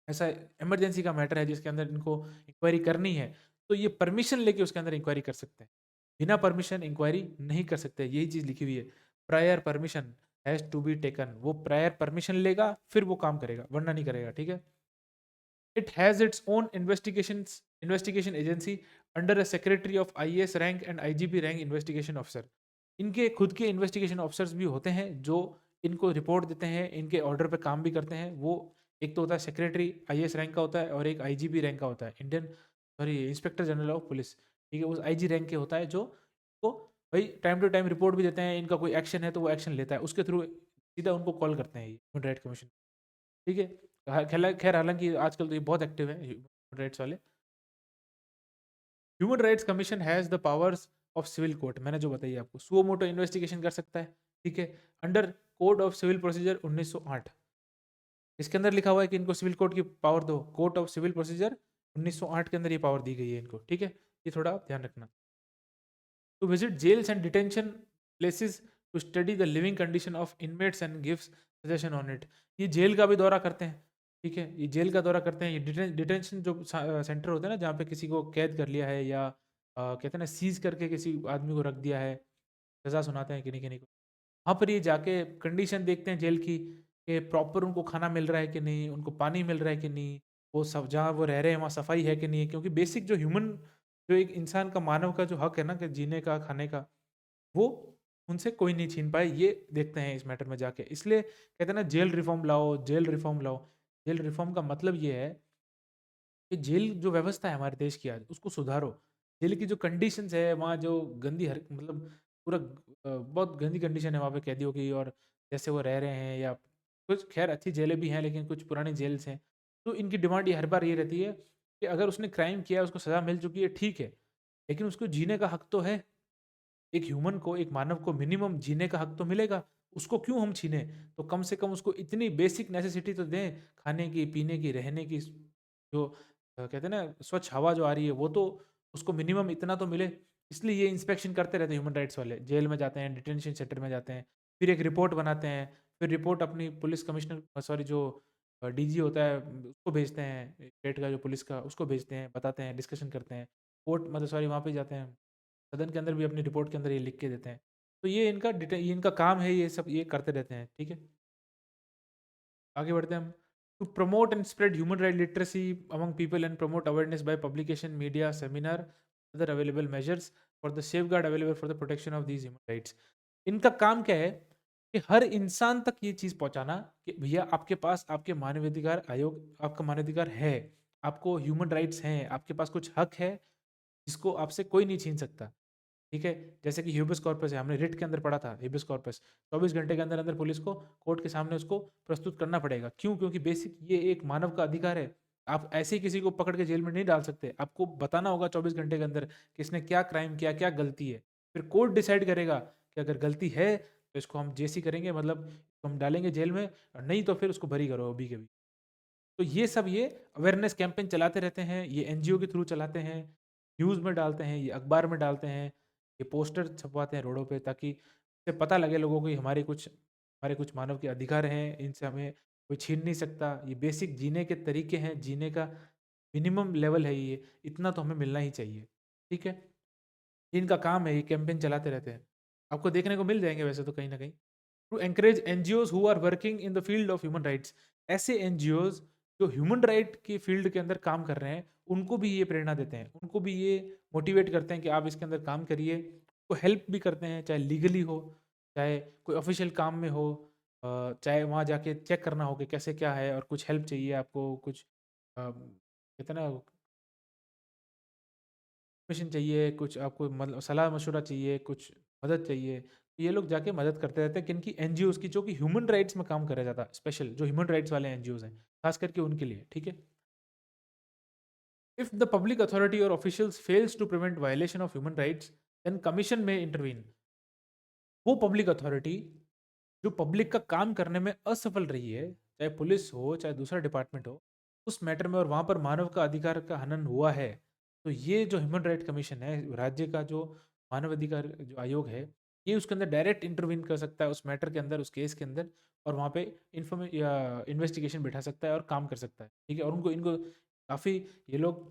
ऐसा इमरजेंसी का मैटर है जिसके अंदर इनको इंक्वायरी करनी है, तो ये परमिशन लेके उसके अंदर इंक्वायरी कर सकते हैं। बिना परमिशन इंक्वायरी नहीं कर सकते, यही चीज़ लिखी हुई है। Prior permission has to be taken, वो प्रायर परमिशन लेगा फिर वो काम करेगा, वरना नहीं करेगा, ठीक है? It has its own investigation agency under a secretary of IAS rank and IGP rank investigation officer. इनके खुद के इन्वेस्टिगेशन ऑफिसर्स भी होते हैं जो इनको रिपोर्ट देते हैं, इनके ऑर्डर पे काम भी करते हैं। वो एक तो होता है सेक्रेटरी आईएएस रैंक का होता है और एक आईजीपी रैंक का होता है, Indian sorry inspector general of police, ठीक है? उस आईजी रैंक के होता है जो को भाई टाइम टू टाइम रिपोर्ट भी देते हैं, इनका कोई एक्शन है तो वो एक्शन लेता है, उसके थ्रू सीधा उनको कॉल करते हैं ये ह्यूमन राइट कमीशन, ठीक है? खैर हालांकि आजकल तो ये बहुत एक्टिव है ह्यूमन राइट्स वाले। Human rights commission has the powers of civil court, मैंने जो बताई आपको, सुओ मोटो इन्वेस्टिगेशन कर सकता है, ठीक है? Under code of civil procedure 1908, इसके अंदर लिखा हुआ है कि इनको सिविल कोर्ट की पावर दो, कोर्ट ऑफ सिविल प्रोसीजर 1908 के अंदर ये पावर दी गई है इनको, ठीक है? ये थोड़ा आप ध्यान रखना। To visit jails and detention places to study the living condition of inmates and gives suggestion on it, ये जेल का भी दौरा करते हैं, ठीक है? ये जेल का दौरा करते हैं, ये डिटेंशन जो सेंटर होता है ना जहाँ पे किसी को कैद कर लिया है या कहते हैं ना सीज करके किसी आदमी को रख दिया है, सजा सुनाते हैं किन्हीं किन्हीं को, वहाँ पर ये जाके कंडीशन देखते हैं जेल की, कि प्रॉपर उनको खाना मिल रहा है कि नहीं, उनको पानी मिल रहा है कि नहीं, वो सब जहाँ वो रह रहे हैं वहाँ सफाई है कि नहीं है, क्योंकि बेसिक जो ह्यूमन जो एक इंसान का मानव का जो हक है ना कि जीने का खाने का, वो उनसे कोई नहीं छीन पाए, ये देखते हैं इस मैटर में जाके। इसलिए कहते हैं ना जेल रिफॉर्म लाओ, जेल रिफॉर्म लाओ। जेल रिफॉर्म का मतलब ये है कि जेल जो व्यवस्था है हमारे देश की आज उसको सुधारो। जेल की जो कंडीशंस है वहाँ जो गंदी हर मतलब पूरा बहुत गंदी कंडीशन है वहाँ पे कैदियों की, और जैसे वो रह रहे हैं या कुछ खैर अच्छी जेलें भी हैं लेकिन कुछ पुरानी जेल्स हैं। तो इनकी डिमांड ये हर बार ये रहती है कि अगर उसने क्राइम किया, उसको सज़ा मिल चुकी है, ठीक है, लेकिन उसको जीने का हक तो है। एक ह्यूमन को, एक मानव को मिनिमम जीने का हक तो मिलेगा, उसको क्यों हम छीने? तो कम से कम उसको इतनी बेसिक नेसेसिटी तो दें, खाने की, पीने की, रहने की, जो कहते हैं ना स्वच्छ हवा जो आ रही है वो तो उसको मिनिमम इतना तो मिले। इसलिए ये इंस्पेक्शन करते रहते हैं ह्यूमन राइट्स वाले, जेल में जाते हैं, डिटेंशन सेंटर में जाते हैं, फिर एक रिपोर्ट बनाते हैं, फिर रिपोर्ट अपनी पुलिस कमिश्नर सॉरी जो डीजी होता है उसको भेजते हैं, स्टेट का जो पुलिस का उसको भेजते हैं, बताते हैं, डिस्कशन करते हैं, कोर्ट मतलब सॉरी वहाँ पे जाते हैं, सदन के अंदर भी अपनी रिपोर्ट के अंदर ये लिख के देते हैं। तो ये इनका काम है, ये सब ये करते रहते हैं, ठीक है? आगे बढ़ते हैं हम। To promote and spread human right literacy among people and promote awareness by publication, media, seminar, other available measures for the safeguard available for the protection of these human rights. इनका काम क्या है कि हर इंसान तक ये चीज़ पहुंचाना कि भैया आपके पास आपके मानवाधिकार आयोग, आपका मानवाधिकार है, आपको ह्यूमन राइट्स हैं, आपके पास कुछ हक है जिसको आपसे कोई नहीं छीन सकता, ठीक है? जैसे कि ह्यूबस कॉर्पस है, हमने रिट के अंदर पढ़ा था ह्यूबस कॉर्पस, 24 घंटे के अंदर अंदर पुलिस को कोर्ट के सामने उसको प्रस्तुत करना पड़ेगा। क्यों? क्योंकि बेसिक ये एक मानव का अधिकार है। आप ऐसे ही किसी को पकड़ के जेल में नहीं डाल सकते, आपको बताना होगा 24 घंटे के अंदर कि इसने क्या क्राइम किया, क्या गलती है। फिर कोर्ट डिसाइड करेगा कि अगर गलती है तो इसको हम जेसी करेंगे, मतलब इसको हम डालेंगे जेल में, और नहीं तो फिर उसको बरी करो अभी के भी। तो ये सब ये अवेयरनेस कैंपेन चलाते रहते हैं, ये एनजीओ के थ्रू चलाते हैं, न्यूज़ में डालते हैं, ये अखबार में डालते हैं, ये पोस्टर छपवाते हैं रोडों पे, ताकि इससे पता लगे लोगों को कि हमारे कुछ मानव के अधिकार हैं, इनसे हमें कोई छीन नहीं सकता। ये बेसिक जीने के तरीके हैं, जीने का मिनिमम लेवल है ये, इतना तो हमें मिलना ही चाहिए, ठीक है? ये इनका काम है, ये कैंपेन चलाते रहते हैं। आपको देखने को मिल जाएँगे वैसे तो कहीं न कहीं। To encourage NGOs who are working in the field of human rights, ऐसे एनजीओज़ जो ह्यूमन राइट की फील्ड के अंदर काम कर रहे हैं, उनको भी ये प्रेरणा देते हैं, उनको भी ये मोटिवेट करते हैं कि आप इसके अंदर काम करिए। तो हेल्प भी करते हैं, चाहे लीगली हो, चाहे कोई ऑफ़िशियल काम में हो, चाहे वहाँ जाके चेक करना हो कि कैसे क्या है, और कुछ हेल्प चाहिए आपको, कुछ कहते हैं ना इन्फॉर्मेशन चाहिए, कुछ आपको मतलब सलाह-मशवरा चाहिए, कुछ मदद चाहिए, तो ये लोग जाके मदद करते रहते हैं किनकी, एनजीओज़ की, जो कि ह्यूमन राइट्स में काम कर रहे हैं ज़्यादा, स्पेशल जो ह्यूमन राइट्स वाले एनजीओज़ हैं, खास करके उनके लिए, ठीक है? इफ द पब्लिक अथॉरिटी और officials fails to prevent violation of human rights, then commission में इंटरवीन। वो पब्लिक अथॉरिटी जो पब्लिक का काम करने में असफल रही है, चाहे पुलिस हो, चाहे दूसरा डिपार्टमेंट हो, उस मैटर में, और वहाँ पर मानव का अधिकार का हनन हुआ है, तो ये जो ह्यूमन राइट कमीशन है, राज्य का जो मानव अधिकार जो आयोग है, ये उसके अंदर डायरेक्ट इंटरवीन कर सकता है उस मैटर के अंदर, उस केस के अंदर, और वहाँ पे इन्वेस्टिगेशन बिठा सकता है और काम कर सकता है, ठीक है? और उनको इनको काफ़ी, ये लोग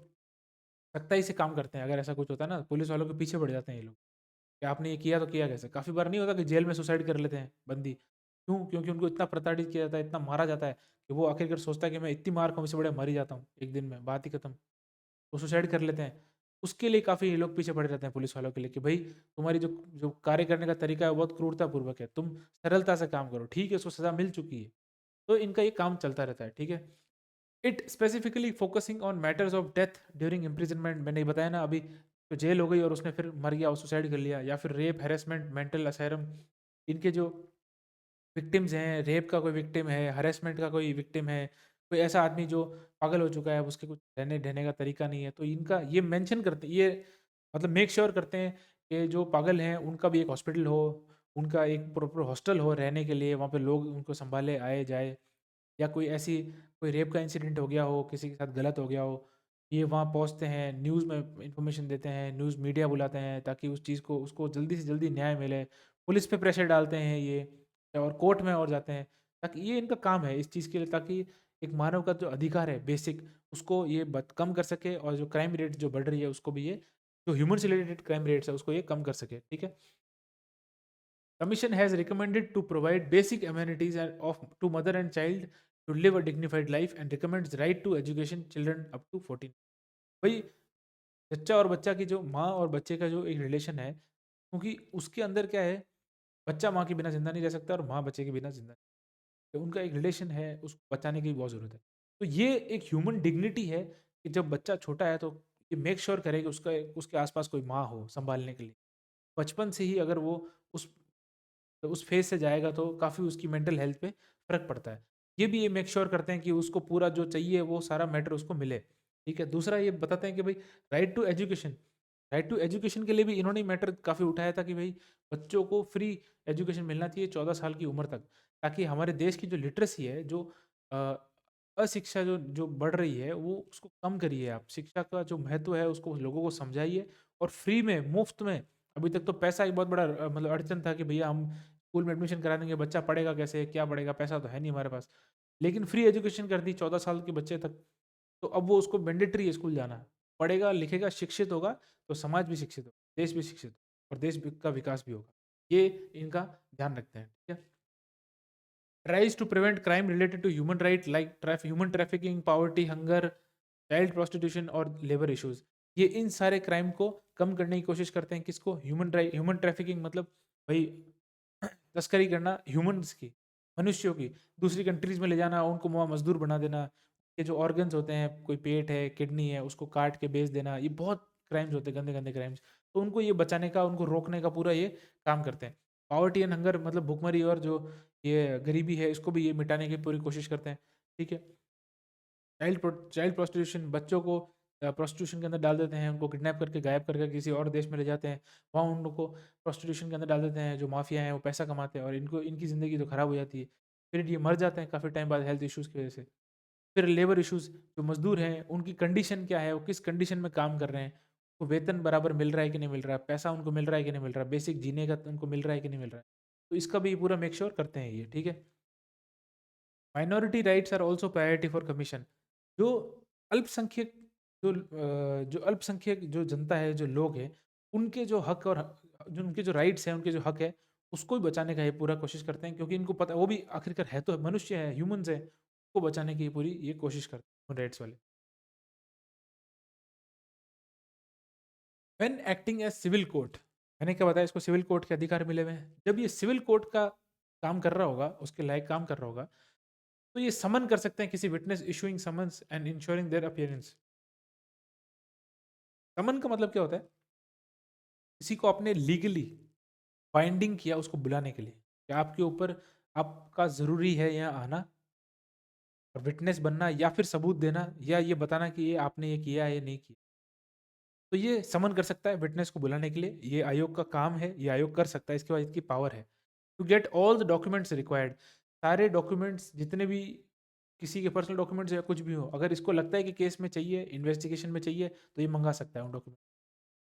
सख्ताई से काम करते हैं। अगर ऐसा कुछ होता है ना, पुलिस वालों के पीछे पड़ जाते हैं ये लोग, कि आपने ये किया तो किया कैसे? काफ़ी बार नहीं होता कि जेल में सुसाइड कर लेते हैं बंदी। क्यों? क्योंकि उनको इतना प्रताड़ित किया जाता है, इतना मारा जाता है कि वो आखिरकार सोचता है कि मैं इतनी मार खाऊँ, इससे बढ़िया मर ही जाता हूँ एक दिन में, बात ही खत्म। वो सुसाइड कर लेते हैं। उसके लिए काफ़ी ये लोग पीछे पड़े रहते हैं पुलिस वालों के लिए, कि भई तुम्हारी जो जो कार्य करने का तरीका है वो बहुत क्रूरतापूर्वक है। तुम सरलता से काम करो। ठीक है, उसको सज़ा मिल चुकी है। तो इनका ये काम चलता रहता है, ठीक है? It specifically focusing on matters of death during imprisonment, मैंने बताया ना अभी, तो जेल हो गई और उसने फिर मर गया और सुसाइड कर लिया, या फिर रेप, हैरेसमेंट, मेंटल असाइलम, इनके जो विक्टिम्स हैं, रेप का कोई विक्टिम है, हैरेसमेंट का कोई विक्टिम है, कोई ऐसा आदमी जो पागल हो चुका है, उसके कुछ रहने-ढहने का तरीका नहीं है, तो इनका ये मेंशन करते, ये मतलब मेक श्योर करते हैं कि जो पागल हैं उनका भी एक हॉस्पिटल हो, उनका एक प्रॉपर हॉस्टल हो रहने के लिए, वहाँ पे लोग उनको सँभाले आए-जाए, या कोई ऐसी कोई रेप का इंसिडेंट हो गया हो, किसी के साथ गलत हो गया हो, ये वहाँ पहुँचते हैं, न्यूज़ में इन्फॉर्मेशन देते हैं, न्यूज़ मीडिया बुलाते हैं ताकि उस चीज़ को, उसको जल्दी से जल्दी न्याय मिले। पुलिस पे प्रेशर डालते हैं ये, और कोर्ट में और जाते हैं, ताकि ये इनका काम है इस चीज़ के लिए, ताकि एक मानव का जो अधिकार है बेसिक, उसको ये कम कर सके, और जो क्राइम रेट जो बढ़ रही है उसको भी ये, जो ह्यूमन से रिलेटेड क्राइम रेट्स है उसको ये कम कर सके, ठीक है? Commission has recommended to provide basic amenities to mother and child to live a dignified life, and recommends right to education children up to 14। भाई, बच्चा और बच्चा की जो माँ और बच्चे का जो एक रिलेशन है, क्योंकि उसके अंदर क्या है, बच्चा माँ के बिना जिंदा नहीं रह सकता और माँ बच्चे के बिना जिंदा नहीं, तो उनका एक रिलेशन है, उसको बचाने की भी बहुत ज़रूरत है। तो ये एक ह्यूमन डिग्निटी है कि जब बच्चा छोटा है तो ये मेक श्योर करे कि उसका, उसके आसपास कोई माँ हो संभालने के लिए। बचपन से ही अगर वो उस फेज़ से जाएगा तो काफ़ी उसकी मेंटल हेल्थ पे फ़र्क पड़ता है। ये भी ये मेक श्योर करते हैं कि उसको पूरा जो चाहिए वो सारा मैटर उसको मिले, ठीक है? दूसरा ये बताते हैं कि भई right to education, right to education के लिए भी इन्होंने मैटर काफ़ी उठाया था कि भई बच्चों को फ्री एजुकेशन मिलना चाहिए 14 साल की उम्र तक, ताकि हमारे देश की जो लिटरेसी है, जो अ, अशिक्षा जो जो बढ़ रही है, वो उसको कम करिए आप। शिक्षा का जो महत्व है उसको लोगों को समझाइए, और फ्री में, मुफ़्त में। अभी तक तो पैसा एक बहुत बड़ा मतलब अड़चन था कि भैया हम स्कूल में एडमिशन करा देंगे, बच्चा पढ़ेगा कैसे, क्या पढ़ेगा, पैसा तो है नहीं हमारे पास। लेकिन फ्री एजुकेशन कर दी 14 साल के बच्चे तक, तो अब वो उसको मैंडेटरी है स्कूल जाना। पढ़ेगा, लिखेगा, शिक्षित होगा, तो समाज भी शिक्षित होगा, देश भी शिक्षित होगा, और देश भी का विकास भी होगा। ये इनका ध्यान रखते हैं, ठीक है? Tries to prevent crime related to human right like human trafficking, poverty, hunger, child prostitution और लेबर इश्यूज़। ये इन सारे क्राइम को कम करने की कोशिश करते हैं। किसको? ह्यूमन ट्रैफिकिंग मतलब भई तस्करी करना ह्यूमन्स की, मनुष्यों की, दूसरी कंट्रीज़ में ले जाना, उनको वहाँ मज़दूर बना देना। ये जो ऑर्गन्स होते हैं, कोई पेट है, किडनी है, उसको काट के बेच देना, ये बहुत क्राइम्स होते हैं, गंदे-गंदे क्राइम्स। तो उनको ये बचाने का, उनको रोकने का पूरा ये काम करते हैं। पॉवर्टी एंड हंगर मतलब भुखमरी, और जो ये गरीबी है, इसको भी ये मिटाने की पूरी कोशिश करते हैं, ठीक है? चाइल्ड प्रोस्टिट्यूशन, बच्चों को प्रोस्टिट्यूशन के अंदर डाल देते हैं, उनको किडनैप करके गायब करके किसी और देश में ले जाते हैं। वहाँ उन लोग को प्रोस्टिट्यूशन के अंदर डाल देते हैं, जो माफिया हैं वो पैसा कमाते हैं, और इनको, इनकी ज़िंदगी तो खराब हो जाती है। फिर ये मर जाते हैं काफ़ी टाइम बाद हेल्थ इश्यूज़ की वजह से। फिर लेबर इश्यूज़, जो मज़दूर हैं उनकी कंडीशन क्या है, वो किस कंडीशन में काम कर रहे हैं, वो वेतन बराबर मिल रहा है कि नहीं मिल रहा है, पैसा उनको मिल रहा है कि नहीं मिल रहा है, बेसिक जीने का उनको मिल रहा है कि नहीं मिल रहा है। तो इसका भी पूरा मेक श्योर करते हैं ये, ठीक है? Minority rights are also priority for commission. जो अल्पसंख्यक, जो अल्पसंख्यक जो जनता है, जो लोग हैं, उनके जो हक और जो उनके जो राइट्स हैं, उनके जो हक है, उसको भी बचाने का ये पूरा कोशिश करते हैं, क्योंकि इनको पता है वो भी आखिरकार है तो मनुष्य है, ह्यूमन्स हैं, उसको बचाने की पूरी ये कोशिश करते हैं राइट्स वाले। When acting as civil court, मैंने क्या बताया, इसको सिविल कोर्ट के अधिकार मिले हुए हैं। जब ये सिविल कोर्ट का काम कर रहा होगा, उसके लायक काम कर रहा होगा, तो ये समन कर सकते हैं किसी witness, issuing summons and ensuring their appearance. Summon का मतलब क्या होता है? किसी को आपने लीगली बाइंडिंग किया उसको बुलाने के लिए, कि आपके ऊपर, आपका ज़रूरी है यहाँ आना और विटनेस बनना, या फिर सबूत देना, या ये बताना कि ये आपने ये किया है, ये नहीं किया। तो ये समन कर सकता है विटनेस को बुलाने के लिए, ये आयोग का काम है, ये आयोग कर सकता है, इसके बाद इसकी पावर है। To get all the documents required, सारे डॉक्यूमेंट्स जितने भी किसी के पर्सनल डॉक्यूमेंट्स या कुछ भी हो, अगर इसको लगता है कि केस में चाहिए, इन्वेस्टिगेशन में चाहिए, तो ये मंगा सकता है उन डॉक्यूमेंट।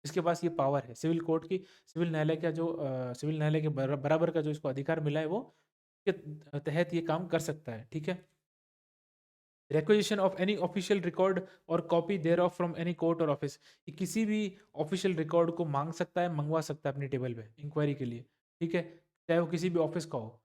इसके पास ये पावर है, सिविल कोर्ट की, सिविल न्यायालय का जो सिविल न्यायालय के बराबर का जो इसको अधिकार मिला है, वो के तहत ये काम कर सकता है, ठीक है। requisition of any official record or copy thereof from any court or office, ये किसी भी ऑफिशियल रिकॉर्ड को मांग सकता है, मंगवा सकता है अपनी टेबल पे इंक्वायरी के लिए, ठीक है, चाहे वो किसी भी ऑफिस का हो।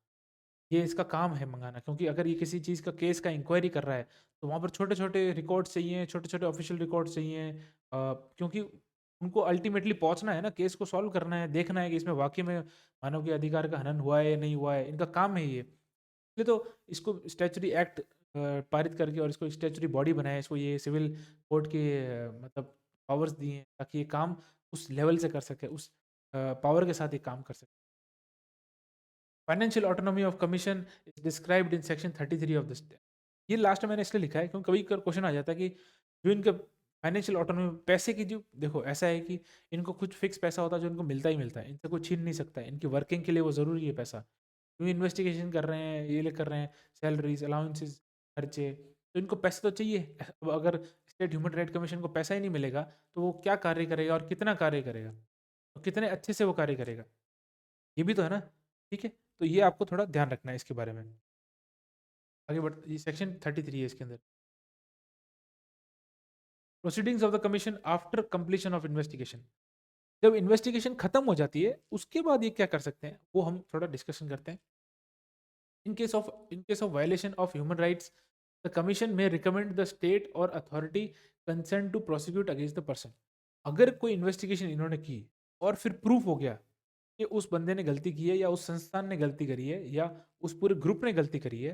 ये इसका काम है मंगाना, क्योंकि अगर ये किसी चीज़ का केस का इंक्वायरी कर रहा है तो वहाँ पर छोटे छोटे रिकॉर्ड चाहिए, छोटे छोटे ऑफिशियल रिकॉर्ड चाहिए, क्योंकि उनको अल्टीमेटली पहुँचना है ना, केस को सॉल्व करना है, देखना है कि इसमें वाकई में मानव के अधिकार का हनन हुआ है या नहीं हुआ है, इनका काम है ये। इसलिए तो इसको स्टैचुरी एक्ट पारित करके और इसको स्टैचुरी बॉडी बनाया, इसको ये सिविल कोर्ट के मतलब पावर्स दिए हैं ताकि ये काम उस लेवल से कर सके, उस पावर के साथ ये काम कर सके। Financial autonomy of commission is described in section 33 of this. ये लास्ट में मैंने इसलिए लिखा है क्योंकि कभी क्वेश्चन आ जाता है कि जो इनका फाइनेंशियल ऑटोनॉमी, पैसे की जो, देखो ऐसा है कि इनको कुछ फिक्स पैसा होता है जो इनको मिलता ही मिलता है, इनसे कोई छीन नहीं सकता है, इनकी वर्किंग के लिए वो ज़रूरी है पैसा, क्योंकि इन्वेस्टिगेशन कर रहे हैं, ये कर रहे हैं, सैलरीज अलाउंसेस खर्चे, तो इनको पैसे तो चाहिए। अब अगर स्टेट ह्यूमन राइट कमीशन को पैसा ही नहीं मिलेगा तो वो क्या कार्य करेगा और कितना कार्य करेगा और कितने अच्छे से वो कार्य करेगा, ये भी तो है ना, ठीक है। तो ये आपको थोड़ा ध्यान रखना है इसके बारे में। आगे बढ़, ये सेक्शन 33 है इसके अंदर, proceedings of the commission after completion of investigation. जब इन्वेस्टिगेशन खत्म हो जाती है उसके बाद ये क्या कर सकते हैं वो हम थोड़ा डिस्कशन करते हैं। In case of violation of human rights, the commission may recommend the state or authority concerned to prosecute against the person. अगर कोई इन्वेस्टिगेशन इन्होंने की और फिर प्रूफ हो गया कि उस बंदे ने गलती की है या उस संस्थान ने गलती करी है या उस पूरे ग्रुप ने गलती करी है,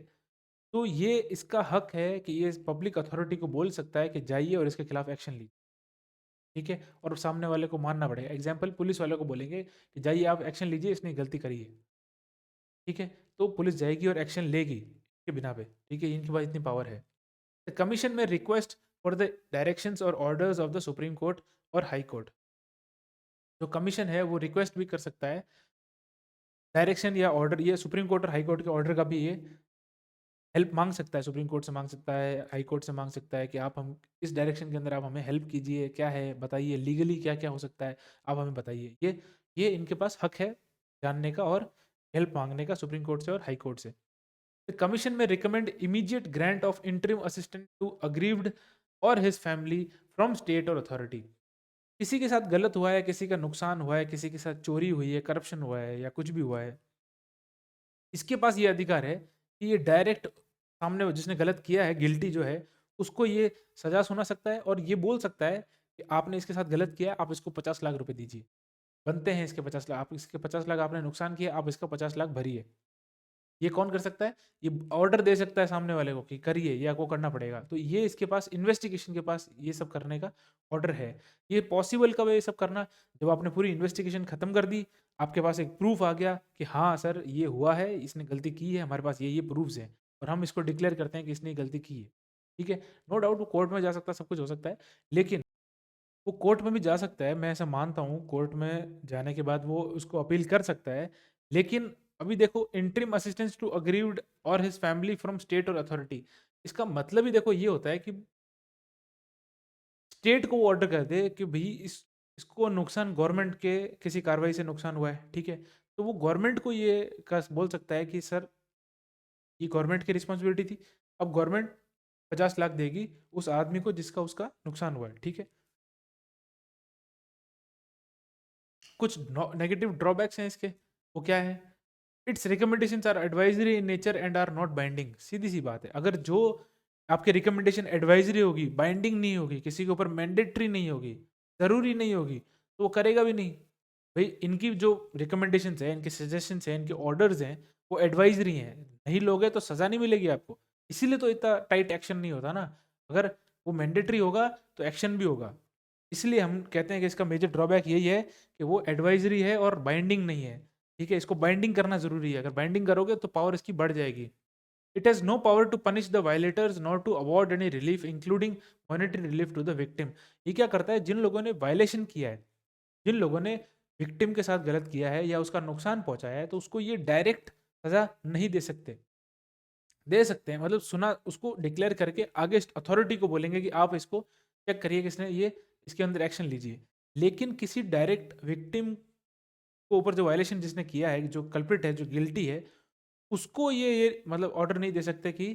तो ये इसका हक है कि ये पब्लिक अथॉरिटी को बोल सकता है कि जाइए और इसके खिलाफ एक्शन लीजिए, ठीक है, और सामने वाले को मानना पड़ेगा। एग्जाम्पल, पुलिस वाले को बोलेंगे कि जाइए आप एक्शन लीजिए, इसने गलती करी है, ठीक है, तो पुलिस जाएगी और एक्शन लेगी के बिना पे, ठीक है, इनके पास इतनी पावर है। द कमीशन में रिक्वेस्ट फॉर द डायरेक्शंस और orders of the supreme court और हाई कोर्ट, जो कमीशन है वो रिक्वेस्ट भी कर सकता है, डायरेक्शन या ऑर्डर, ये सुप्रीम कोर्ट और हाई कोर्ट के ऑर्डर का भी ये हेल्प मांग सकता है, सुप्रीम कोर्ट से मांग सकता है, हाई कोर्ट से मांग सकता है कि आप हम इस डायरेक्शन के अंदर आप हमें हेल्प कीजिए, क्या है बताइए, लीगली क्या क्या हो सकता है आप हमें बताइए। ये इनके पास हक है जानने का और हेल्प मांगने का सुप्रीम कोर्ट से और हाई कोर्ट से। The commission may recommend immediate grant of interim assistance to aggrieved or his family from state or authority. किसी के साथ गलत हुआ है, किसी का नुकसान हुआ है, किसी के साथ चोरी हुई है, करप्शन हुआ है या कुछ भी हुआ है, इसके पास ये अधिकार है कि ये डायरेक्ट सामने जिसने गलत किया है, गिल्टी जो है, उसको ये सजा सुना सकता है और ये बोल सकता है कि आपने इसके साथ गलत किया, आप इसको 50 लाख रुपए दीजिए, बनते हैं इसके 50 लाख, आप इसके 50 लाख आपने नुकसान किया, आप इसका 50 लाख भरिए। ये कौन कर सकता है? ये ऑर्डर दे सकता है सामने वाले को कि करिए, ये आपको करना पड़ेगा। तो ये इसके पास इन्वेस्टिगेशन के पास ये सब करने का ऑर्डर है। ये पॉसिबल कब है ये सब करना? जब आपने पूरी इन्वेस्टिगेशन खत्म कर दी, आपके पास एक प्रूफ आ गया कि हाँ सर ये हुआ है, इसने गलती की है, हमारे पास ये प्रूफ्स हैं और हम इसको डिक्लेयर करते हैं कि इसने गलती की है। ठीक है? नो डाउट वो कोर्ट में जा सकता है, सब कुछ हो सकता है, लेकिन वो कोर्ट में भी जा सकता है, मैं ऐसा मानता हूँ, कोर्ट में जाने के बाद वो उसको अपील कर सकता है। लेकिन अभी देखो, इंटरिम असिस्टेंस टू अग्रीव्ड और हिज फैमिली फ्रॉम स्टेट और अथॉरिटी, इसका मतलब ही देखो ये होता है कि स्टेट को वो ऑर्डर कर दे कि भाई इसको नुकसान गवर्नमेंट के किसी कार्रवाई से नुकसान हुआ है, ठीक है, तो वो गवर्नमेंट को ये बोल सकता है कि सर ये गवर्नमेंट की रिस्पॉन्सिबिलिटी थी, अब गवर्नमेंट 50 लाख देगी उस आदमी को जिसका उसका नुकसान हुआ है, ठीक है। कुछ नेगेटिव ड्रॉबैक्स हैं इसके, वो क्या है? Its recommendations are advisory in nature and are not binding. सीधी सी बात है, अगर जो आपकी रिकमेंडेशन एडवाइजरी होगी, बाइंडिंग नहीं होगी, किसी के ऊपर मैंडेटरी नहीं होगी, जरूरी नहीं होगी, तो वो करेगा भी नहीं। भाई इनकी जो रिकमेंडेशंस है, इनके सजेशंस हैं, इनके ऑर्डर्स हैं, वो एडवाइजरी हैं, नहीं लोगे तो सजा नहीं मिलेगी आपको। इसीलिए तो इतना टाइट एक्शन नहीं होता ना। अगर वो मैंडेटरी होगा तो एक्शन भी होगा। इसलिए हम कहते हैं कि इसका मेजर ड्रॉबैक यही है कि वो एडवाइजरी है और बाइंडिंग नहीं है, ठीक है। इसको बाइंडिंग करना जरूरी है, अगर बाइंडिंग करोगे तो पावर इसकी बढ़ जाएगी। It has no power to punish the violators not to award any relief including monetary relief to the victim. ये क्या करता है? जिन लोगों ने वायलेशन किया है, जिन लोगों ने विक्टिम के साथ गलत किया है या उसका नुकसान पहुंचाया है, तो उसको ये डायरेक्ट सजा नहीं दे सकते। दे सकते हैं मतलब सुना, उसको डिक्लेयर करके आगे अथॉरिटी को बोलेंगे कि आप इसको चेक करिए, किसने ये इसके अंदर एक्शन लीजिए। लेकिन किसी डायरेक्ट विक्टिम को ऊपर जो वायलेशन जिसने किया है, जो कल्प्रिट है, जो गिल्टी है, उसको ये मतलब ऑर्डर नहीं दे सकते कि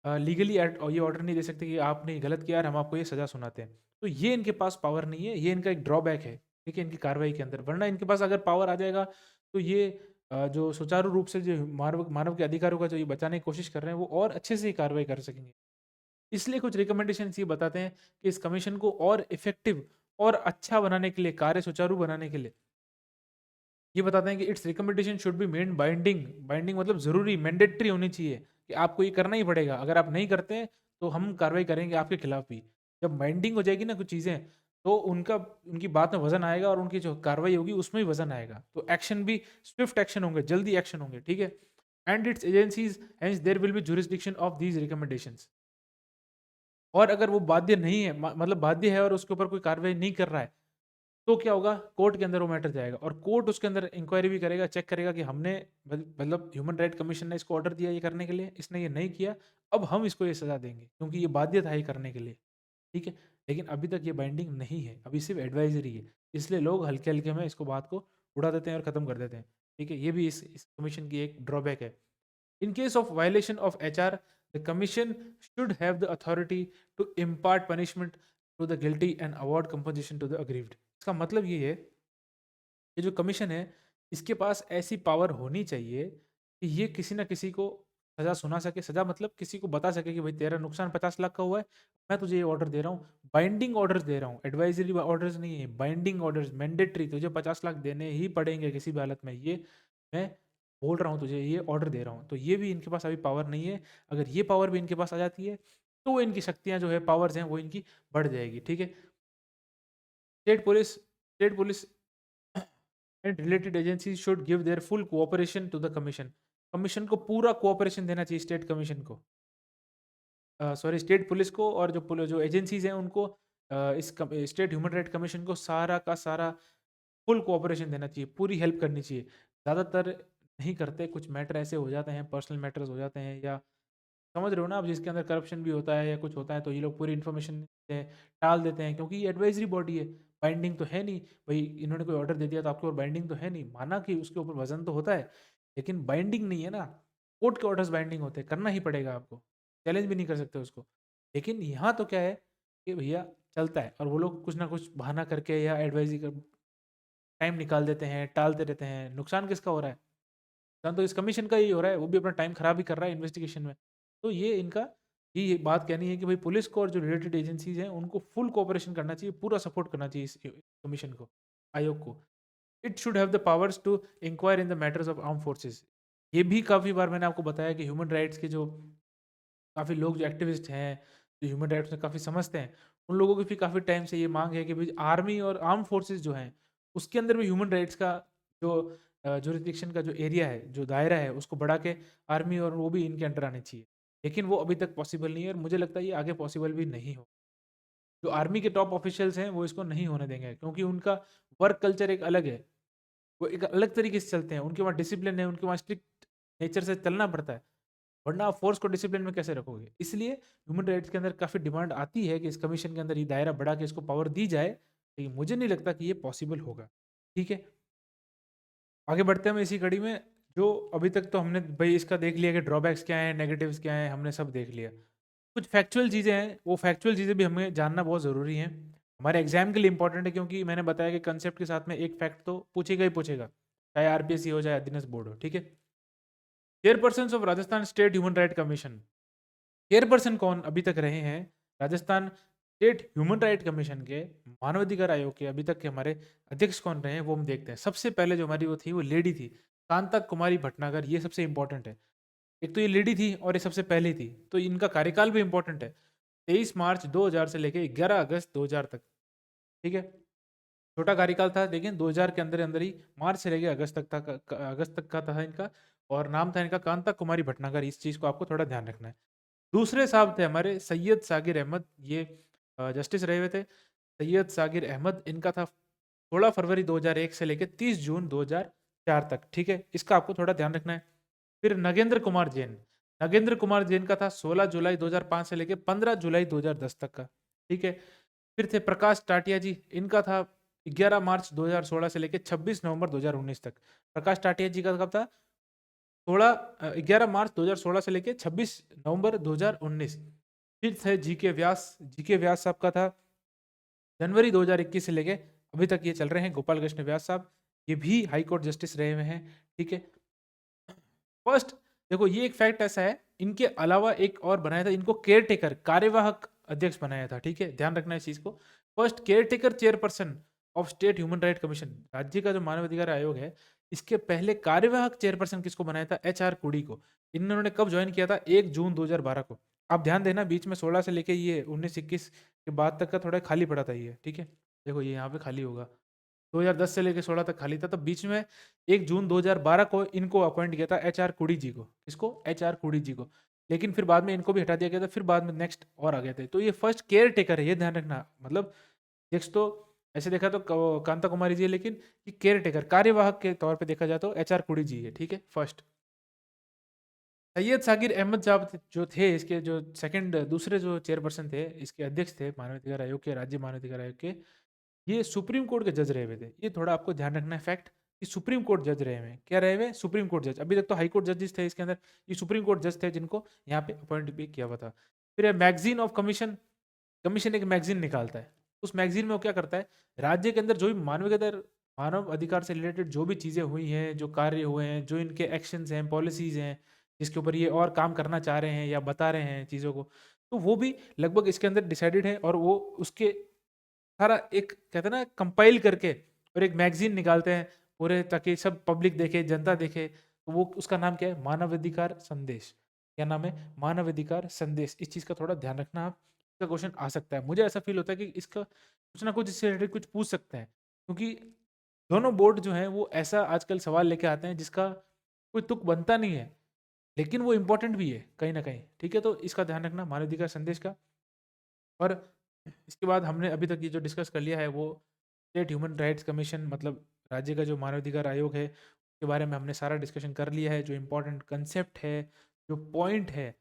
लीगली ये ऑर्डर नहीं दे सकते कि आपने गलत किया और हम आपको ये सज़ा सुनाते हैं। तो ये इनके पास पावर नहीं है, ये इनका एक ड्रॉबैक है, ठीक है, इनकी कार्रवाई के अंदर। वरना इनके पास अगर पावर आ जाएगा तो ये जो सुचारू रूप से जो मानव मानव के अधिकारों का जो ये बचाने की कोशिश कर रहे हैं, वो और अच्छे से कार्रवाई कर सकेंगे। इसलिए कुछ रिकमेंडेशन ये बताते हैं कि इस कमीशन को और इफेक्टिव और अच्छा बनाने के लिए, कार्य सुचारू बनाने के लिए ये बताते हैं कि it's recommendation should be made binding. Binding मतलब ज़रूरी, मैंडेटरी होनी चाहिए कि आपको ये करना ही पड़ेगा। अगर आप नहीं करते हैं तो हम कार्रवाई करेंगे आपके खिलाफ भी। जब बाइंडिंग हो जाएगी ना कुछ चीज़ें, तो उनकी बात में वजन आएगा और उनकी जो कार्रवाई होगी उसमें भी वजन आएगा। तो एक्शन भी स्विफ्ट एक्शन होंगे, जल्दी एक्शन होंगे, ठीक है। And its agencies hence there will be jurisdiction of these recommendations. और अगर वो बाध्य नहीं है, मतलब बाध्य है और उसके ऊपर कोई कार्रवाई नहीं कर रहा है, तो क्या होगा, कोर्ट के अंदर वो मैटर जाएगा और कोर्ट उसके अंदर इंक्वायरी भी करेगा, चेक करेगा कि हमने मतलब ह्यूमन राइट कमीशन ने इसको ऑर्डर दिया ये करने के लिए, इसने ये नहीं किया, अब हम इसको ये सजा देंगे क्योंकि ये बाध्य था ये करने के लिए, ठीक है। लेकिन अभी तक ये बाइंडिंग नहीं है, अभी सिर्फ एडवाइजरी है। इसलिए लोग हल्के हल्के में इसको बात को उड़ा देते हैं और ख़त्म कर देते हैं, ठीक है। ये भी इस कमीशन की एक ड्रॉबैक है। In case of violation of HR, the commission should have the authority to impart punishment to the guilty and award compensation to the aggrieved. इसका मतलब ये है कि जो कमीशन है, इसके पास ऐसी पावर होनी चाहिए कि ये किसी ना किसी को सज़ा सुना सके। सज़ा मतलब किसी को बता सके कि भाई तेरा नुकसान 50 लाख का हुआ है, मैं तुझे ये ऑर्डर दे रहा हूँ, बाइंडिंग ऑर्डर्स दे रहा हूँ, एडवाइजरी ऑर्डर्स नहीं है, बाइंडिंग ऑर्डर्स, मैंडेटरी, तुझे 50 लाख देने ही पड़ेंगे किसी भी हालत में। ये मैं बोल रहा हूँ तुझे, ये ऑर्डर दे रहा हूँ। तो ये भी इनके पास अभी पावर नहीं है। अगर ये पावर भी इनके पास आ जाती है तो इनकी शक्तियाँ जो है, पावर्स हैं, वो इनकी बढ़ जाएगी, ठीक है। State police and related agency should give their full cooperation to the commission. Commission को पूरा कोऑपरेशन देना चाहिए, स्टेट कमीशन को, सॉरी स्टेट पुलिस को, और जो एजेंसीज हैं उनको इस स्टेट ह्यूमन राइट कमीशन को सारा का सारा फुल कोऑपरेशन देना चाहिए, पूरी हेल्प करनी चाहिए। ज़्यादातर नहीं करते, कुछ मैटर ऐसे हो जाते हैं, पर्सनल मैटर्स हो जाते हैं, या समझ रहे हो ना आप, जिसके अंदर करप्शन भी होता है या कुछ होता है, तो ये लोग पूरी इन्फॉर्मेशन टाल देते हैं क्योंकि ये एडवाइजरी बॉडी है, बाइंडिंग तो है नहीं। भाई इन्होंने कोई ऑर्डर दे दिया तो आपके ऊपर बाइंडिंग तो है नहीं, माना कि उसके ऊपर वजन तो होता है, लेकिन बाइंडिंग नहीं है ना। कोर्ट के ऑर्डर्स बाइंडिंग होते हैं, करना ही पड़ेगा आपको, चैलेंज भी नहीं कर सकते उसको। लेकिन यहाँ तो क्या है कि भैया चलता है और वो लोग कुछ ना कुछ बहाना करके या एडवाइजरी कर टाइम निकाल देते हैं, टालते रहते हैं। नुकसान किसका हो रहा है? नुकसान तो इस कमीशन का ही हो रहा है, वो भी अपना टाइम खराब ही कर रहा है इन्वेस्टिगेशन में। तो ये इनका ये बात कहनी है कि भाई पुलिस को और जो रिलेटेड एजेंसीज हैं उनको फुल कोऑपरेशन करना चाहिए, पूरा सपोर्ट करना चाहिए इस कमीशन को, आयोग को। It should have the powers to inquire in the matters of arm forces. ये भी काफ़ी बार मैंने आपको बताया कि ह्यूमन राइट्स के जो काफ़ी लोग जो एक्टिविस्ट हैं, जो ह्यूमन राइट्स में काफ़ी समझते हैं, उन लोगों की भी काफ़ी टाइम से ये मांग है कि भाई आर्मी और आर्म फोर्सेस जो हैं, उसके अंदर भी ह्यूमन राइट्स का जो जुरिस्डिक्शन का जो एरिया है, जो दायरा है, उसको बढ़ा के आर्मी और वो भी इनके अंडर आने चाहिए। लेकिन वो अभी तक पॉसिबल नहीं है और मुझे लगता है ये आगे पॉसिबल भी नहीं हो। जो आर्मी के टॉप ऑफिशियल्स हैं वो इसको नहीं होने देंगे क्योंकि उनका वर्क कल्चर एक अलग है। वो एक अलग तरीके से चलते हैं, उनके वहाँ डिसिप्लिन है, उनके वहाँ स्ट्रिक्ट नेचर से चलना पड़ता है। वरना आप फोर्स को डिसिप्लिन में कैसे रखोगे? इसलिए ह्यूमन राइट्स के अंदर काफ़ी डिमांड आती है कि इस कमीशन के अंदर ये दायरा बढ़ा के इसको पावर दी जाए, लेकिन मुझे नहीं लगता कि ये पॉसिबल होगा। ठीक है, आगे बढ़ते हैं हम इसी कड़ी में। जो अभी तक तो हमने भाई इसका देख लिया कि ड्रॉबैक्स क्या हैं, नेगेटिव्स क्या हैं, हमने सब देख लिया। कुछ फैक्चुअल चीज़ें हैं, वो फैक्चुअल चीज़ें भी हमें जानना बहुत ज़रूरी है, हमारे एग्जाम के लिए इंपॉर्टेंट है, क्योंकि मैंने बताया कि कंसेप्ट के साथ में एक फैक्ट तो पूछेगा ही पूछेगा, चाहे आरपीएससी हो चाहे अधीनस्थ बोर्ड हो, ठीक है। Chairperson of Rajasthan state human right commission, chairperson कौन अभी तक रहे हैं Rajasthan state human right commission के, मानवाधिकार आयोग के अभी तक के हमारे अध्यक्ष कौन रहे हैं, वो हम देखते हैं। सबसे पहले जो हमारी वो थी, वो लेडी थी, कांता कुमारी भटनागर। ये सबसे इंपॉर्टेंट है, एक तो ये लेडी थी और ये सबसे पहले थी, तो इनका कार्यकाल भी इंपॉर्टेंट है, 23 मार्च 2000 से लेके 11 अगस्त 2000 तक, ठीक है। छोटा कार्यकाल था, लेकिन 2000 के अंदर अंदर ही मार्च से लेके अगस्त तक का था इनका, और नाम था इनका कांता कुमारी भटनागर। इस चीज़ को आपको थोड़ा ध्यान रखना है। दूसरे साहब थे हमारे सैयद सागिर अहमद, ये जस्टिस रहे हुए थे। सैयद सागिर अहमद, इनका था 16 फरवरी 2001 से लेकर 30 जून 2004 तक, ठीक है। इसका आपको थोड़ा ध्यान रखना है। फिर नगेंद्र कुमार जैन, नगेंद्र कुमार जैन का था 16 जुलाई 2005 से लेकर 15 जुलाई 2010 तक का, ठीक है। फिर थे प्रकाश टाटिया जी, इनका था 11 मार्च 2016 से लेके 26 नवंबर 2019 तक। प्रकाश टाटिया जी का कब था? 11 मार्च 2016 से लेके 26 नवंबर 2019। फिर थे जीके व्यास। जीके व्यास साहब का था जनवरी 2021 से लेके अभी तक ये चल रहे हैं, गोपाल कृष्ण व्यास साहब। ये भी हाई कोर्ट जस्टिस रहे हुए हैं, ठीक है। फर्स्ट देखो, ये एक फैक्ट ऐसा है, इनके अलावा एक और बनाया था, इनको केयर टेकर, कार्यवाहक अध्यक्ष बनाया था, ठीक है, ध्यान रखना इस चीज को। First care taker chairperson of state human right commission, राज्य का जो मानव अधिकार आयोग है, इसके पहले कार्यवाहक चेयरपर्सन किसको बनाया था? HR कुड़ी को। इन्होंने कब ज्वाइन किया था? 1 जून 2012 को। आप ध्यान देना, बीच में 16 से लेके ये 19-21 के बाद तक का थोड़ा खाली पड़ा था ये, ठीक है। देखो ये यहाँ पे खाली होगा, 2010 से लेकर 16 तक खाली था, तब बीच में 1 जून 2012 को इनको अपॉइंट किया था, HR कुड़ी जी को। किसको? HR कुड़ी जी को। लेकिन फिर बाद में इनको भी हटा दिया गया था, फिर बाद में नेक्स्ट और आ गए थे। तो ये फर्स्ट केयर टेकर है, ये ध्यान रखना। मतलब नेक्स्ट तो ऐसे देखा तो कांता कुमारी जी है, लेकिन ये केयर टेकर, कार्यवाहक के तौर पे देखा जाए तो HR कुड़ी जी है, ठीक है, फर्स्ट। सैयद सागिर अहमद साहब जो थे इसके जो सेकंड दूसरे जो चेयरपर्सन थे, इसके अध्यक्ष थे मानवाधिकार आयोग के, राज्य मानवाधिकार आयोग के, ये सुप्रीम कोर्ट के जज रहे हुए थे। ये थोड़ा आपको ध्यान रखना है फैक्ट, कि सुप्रीम कोर्ट जज रहे हुए हैं। क्या रहे हुए? सुप्रीम कोर्ट जज। अभी तक तो हाई कोर्ट जजेस थे इसके अंदर, ये सुप्रीम कोर्ट जज थे जिनको यहाँ पे अपॉइंट भी किया हुआ था। फिर मैगजीन ऑफ कमीशन, कमीशन एक मैगजीन निकालता है। उस मैगजीन में वो क्या करता है? राज्य के अंदर जो भी मानव अधिकार से रिलेटेड जो भी चीज़ें हुई हैं, जो कार्य हुए हैं, जो इनके एक्शंस हैं, पॉलिसीज हैं, जिसके ऊपर ये और काम करना चाह रहे हैं या बता रहे हैं चीज़ों को, तो वो भी लगभग इसके अंदर डिसाइडेड है। और वो उसके सारा एक कहते हैं ना कंपाइल करके और एक मैगजीन निकालते हैं पूरे, ताकि सब पब्लिक देखे, जनता देखे। तो वो उसका नाम क्या है? मानवाधिकार संदेश। क्या नाम है? मानवाधिकार संदेश। इस चीज़ का थोड़ा ध्यान रखना आप, इसका क्वेश्चन आ सकता है। मुझे ऐसा फील होता है कि इसका कुछ ना कुछ इससे रिलेटेड कुछ पूछ सकते हैं, क्योंकि दोनों बोर्ड जो हैं वो ऐसा आजकल सवाल लेके आते हैं जिसका कोई तुक बनता नहीं है, लेकिन वो इंपॉर्टेंट भी है कहीं ना कहीं, ठीक है। तो इसका ध्यान रखना मानवाधिकार संदेश का। और इसके बाद हमने अभी तक ये जो डिस्कस कर लिया है वो स्टेट ह्यूमन राइट्स कमीशन, मतलब राज्य का जो मानवाधिकार आयोग है, उसके बारे में हमने सारा डिस्कशन कर लिया है। जो इम्पोर्टेंट कंसेप्ट है, जो पॉइंट है,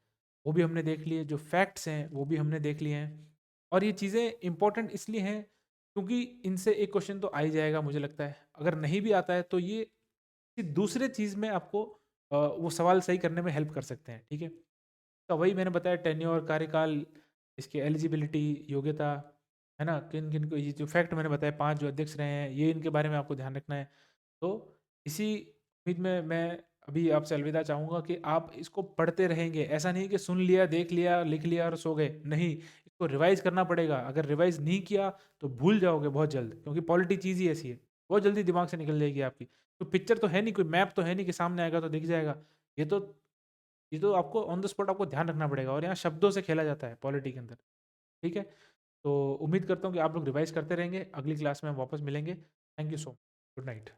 वो भी हमने देख लिए, जो फैक्ट्स हैं वो भी हमने देख लिए हैं। और ये चीज़ें इंपॉर्टेंट इसलिए हैं क्योंकि इनसे एक क्वेश्चन तो आ ही जाएगा मुझे लगता है। अगर नहीं भी आता है तो ये किसी दूसरे चीज़ में आपको वो सवाल सही करने में हेल्प कर सकते हैं, ठीक है। तो वही मैंने बताया, टेन्योर, कार्यकाल, इसकी एलिजिबिलिटी, योग्यता, है ना, किन किन को, ये जो फैक्ट मैंने बताया, 5 जो अध्यक्ष रहे हैं, ये इनके बारे में आपको ध्यान रखना है। तो इसी उम्मीद में मैं अभी आपसे अलविदा चाहूँगा कि आप इसको पढ़ते रहेंगे। ऐसा नहीं कि सुन लिया, देख लिया, लिख लिया और सो गए, नहीं, इसको रिवाइज करना पड़ेगा। अगर रिवाइज नहीं किया तो भूल जाओगे बहुत जल्द, क्योंकि पॉलिटी चीज़ ही ऐसी है, बहुत जल्दी दिमाग से निकल जाएगी आपकी। तो पिक्चर तो है नहीं, कोई मैप तो है नहीं कि सामने आएगा तो दिख जाएगा। ये तो ये तो आपको ऑन द स्पॉट आपको ध्यान रखना पड़ेगा, और यहाँ शब्दों से खेला जाता है पॉलिटी के अंदर, ठीक है। तो उम्मीद करता हूँ कि आप लोग रिवाइज करते रहेंगे। अगली क्लास में हम वापस मिलेंगे। Thank you so much. Good night.